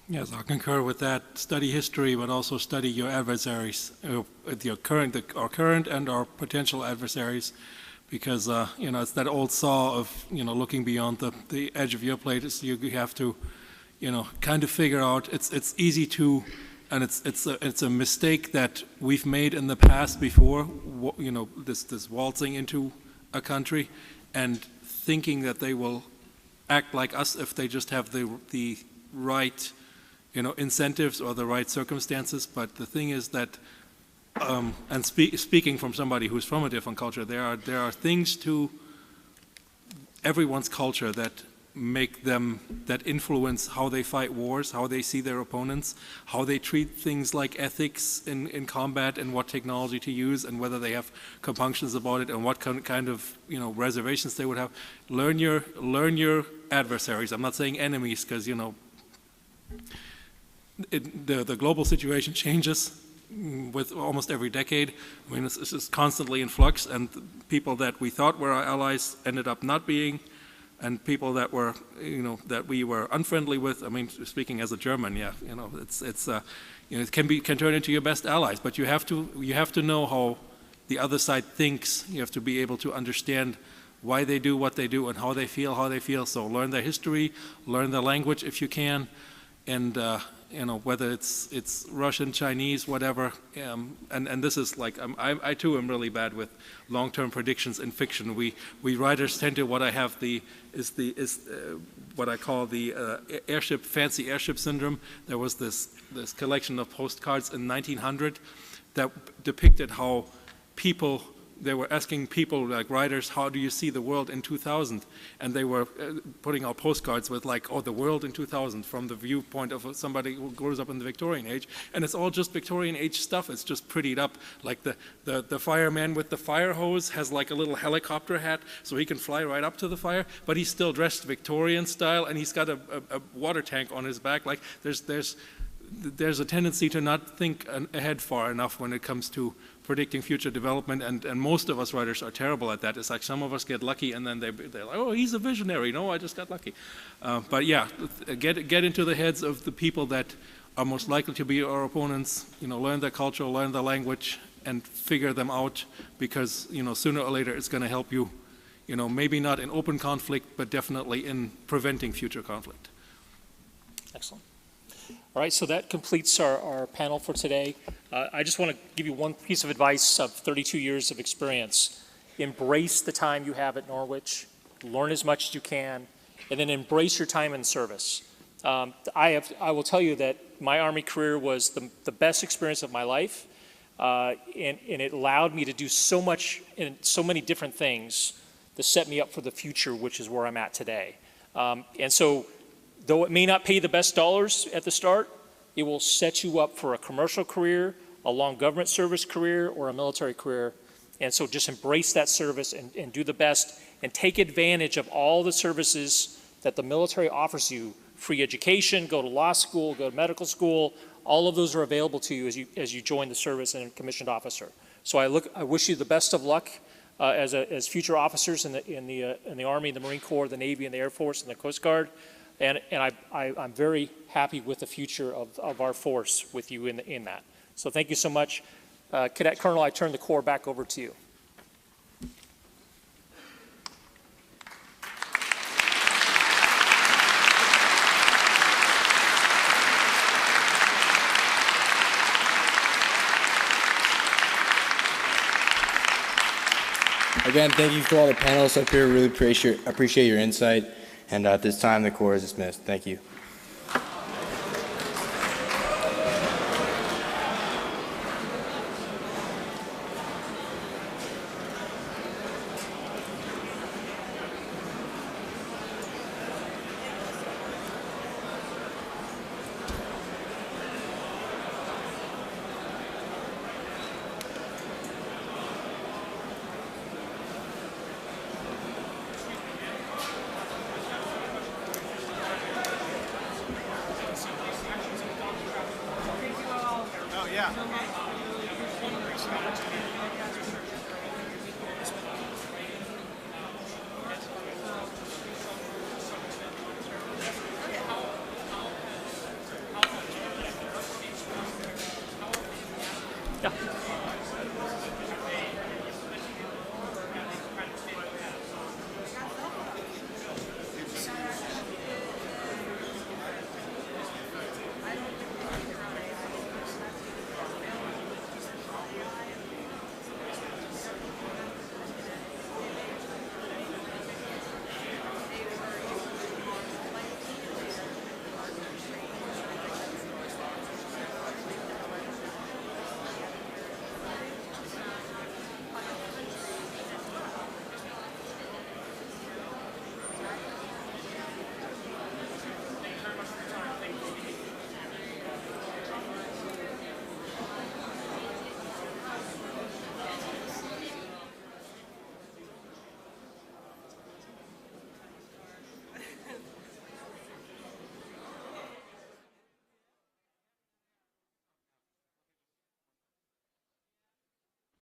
Yes, I concur with that. Study history, but also study your adversaries, our current and our potential adversaries, because it's that old saw of looking beyond the edge of your plate. You have to kind of figure out. It's easy to, and it's a mistake that we've made in the past before. This waltzing into a country and thinking that they will act like us if they just have the right incentives or the right circumstances. But the thing is that, and speaking from somebody who's from a different culture, there are things to everyone's culture that influence how they fight wars, how they see their opponents, how they treat things like ethics in combat, and what technology to use, and whether they have compunctions about it, and what kind of reservations they would have. Learn your adversaries. I'm not saying enemies, because the global situation changes with almost every decade. I mean, it's just constantly in flux, and people that we thought were our allies ended up not being, and people that were, that we were unfriendly with. I mean, speaking as a German, it can turn into your best allies. But you have to know how the other side thinks. You have to be able to understand why they do what they do and how they feel. So learn their history, learn their language if you can, and whether it's Russian, Chinese, whatever. And this is like, I too am really bad with long-term predictions in fiction. We writers tend to, what I have what I call the fancy airship syndrome. There was this collection of postcards in 1900 that depicted how they were asking people, like writers, how do you see the world in 2000? And they were putting out postcards with like, the world in 2000 from the viewpoint of somebody who grows up in the Victorian age. And it's all just Victorian age stuff. It's just prettied up. Like the fireman with the fire hose has like a little helicopter hat so he can fly right up to the fire, but he's still dressed Victorian style, and he's got a water tank on his back. Like there's a tendency to not think ahead far enough when it comes to predicting future development, and most of us writers are terrible at that. It's like some of us get lucky, and then they're like, oh, he's a visionary. No, I just got lucky. But yeah, get into the heads of the people that are most likely to be our opponents. Learn their culture, learn their language, and figure them out, because sooner or later it's going to help you. Maybe not in open conflict, but definitely in preventing future conflict. Excellent. All right, so that completes our panel for today. I just want to give you one piece of advice of 32 years of experience. Embrace the time you have at Norwich, learn as much as you can, and then embrace your time in service. I will tell you that my Army career was the best experience of my life, and it allowed me to do so much and so many different things to set me up for the future, which is where I'm at today. And so, though it may not pay the best dollars at the start, it will set you up for a commercial career, a long government service career, or a military career. And so just embrace that service and do the best, and take advantage of all the services that the military offers you. Free education, go to law school, go to medical school. All of those are available to you as you join the service and commissioned officer. So I wish you the best of luck as future officers in the Army, the Marine Corps, the Navy, and the Air Force, and the Coast Guard. And I'm very happy with the future of our force with you in that. So thank you so much. Cadet Colonel, I turn the Corps back over to you. Again, thank you to all the panelists up here. Really appreciate your insight. And at this time, the Corps is dismissed. Thank you.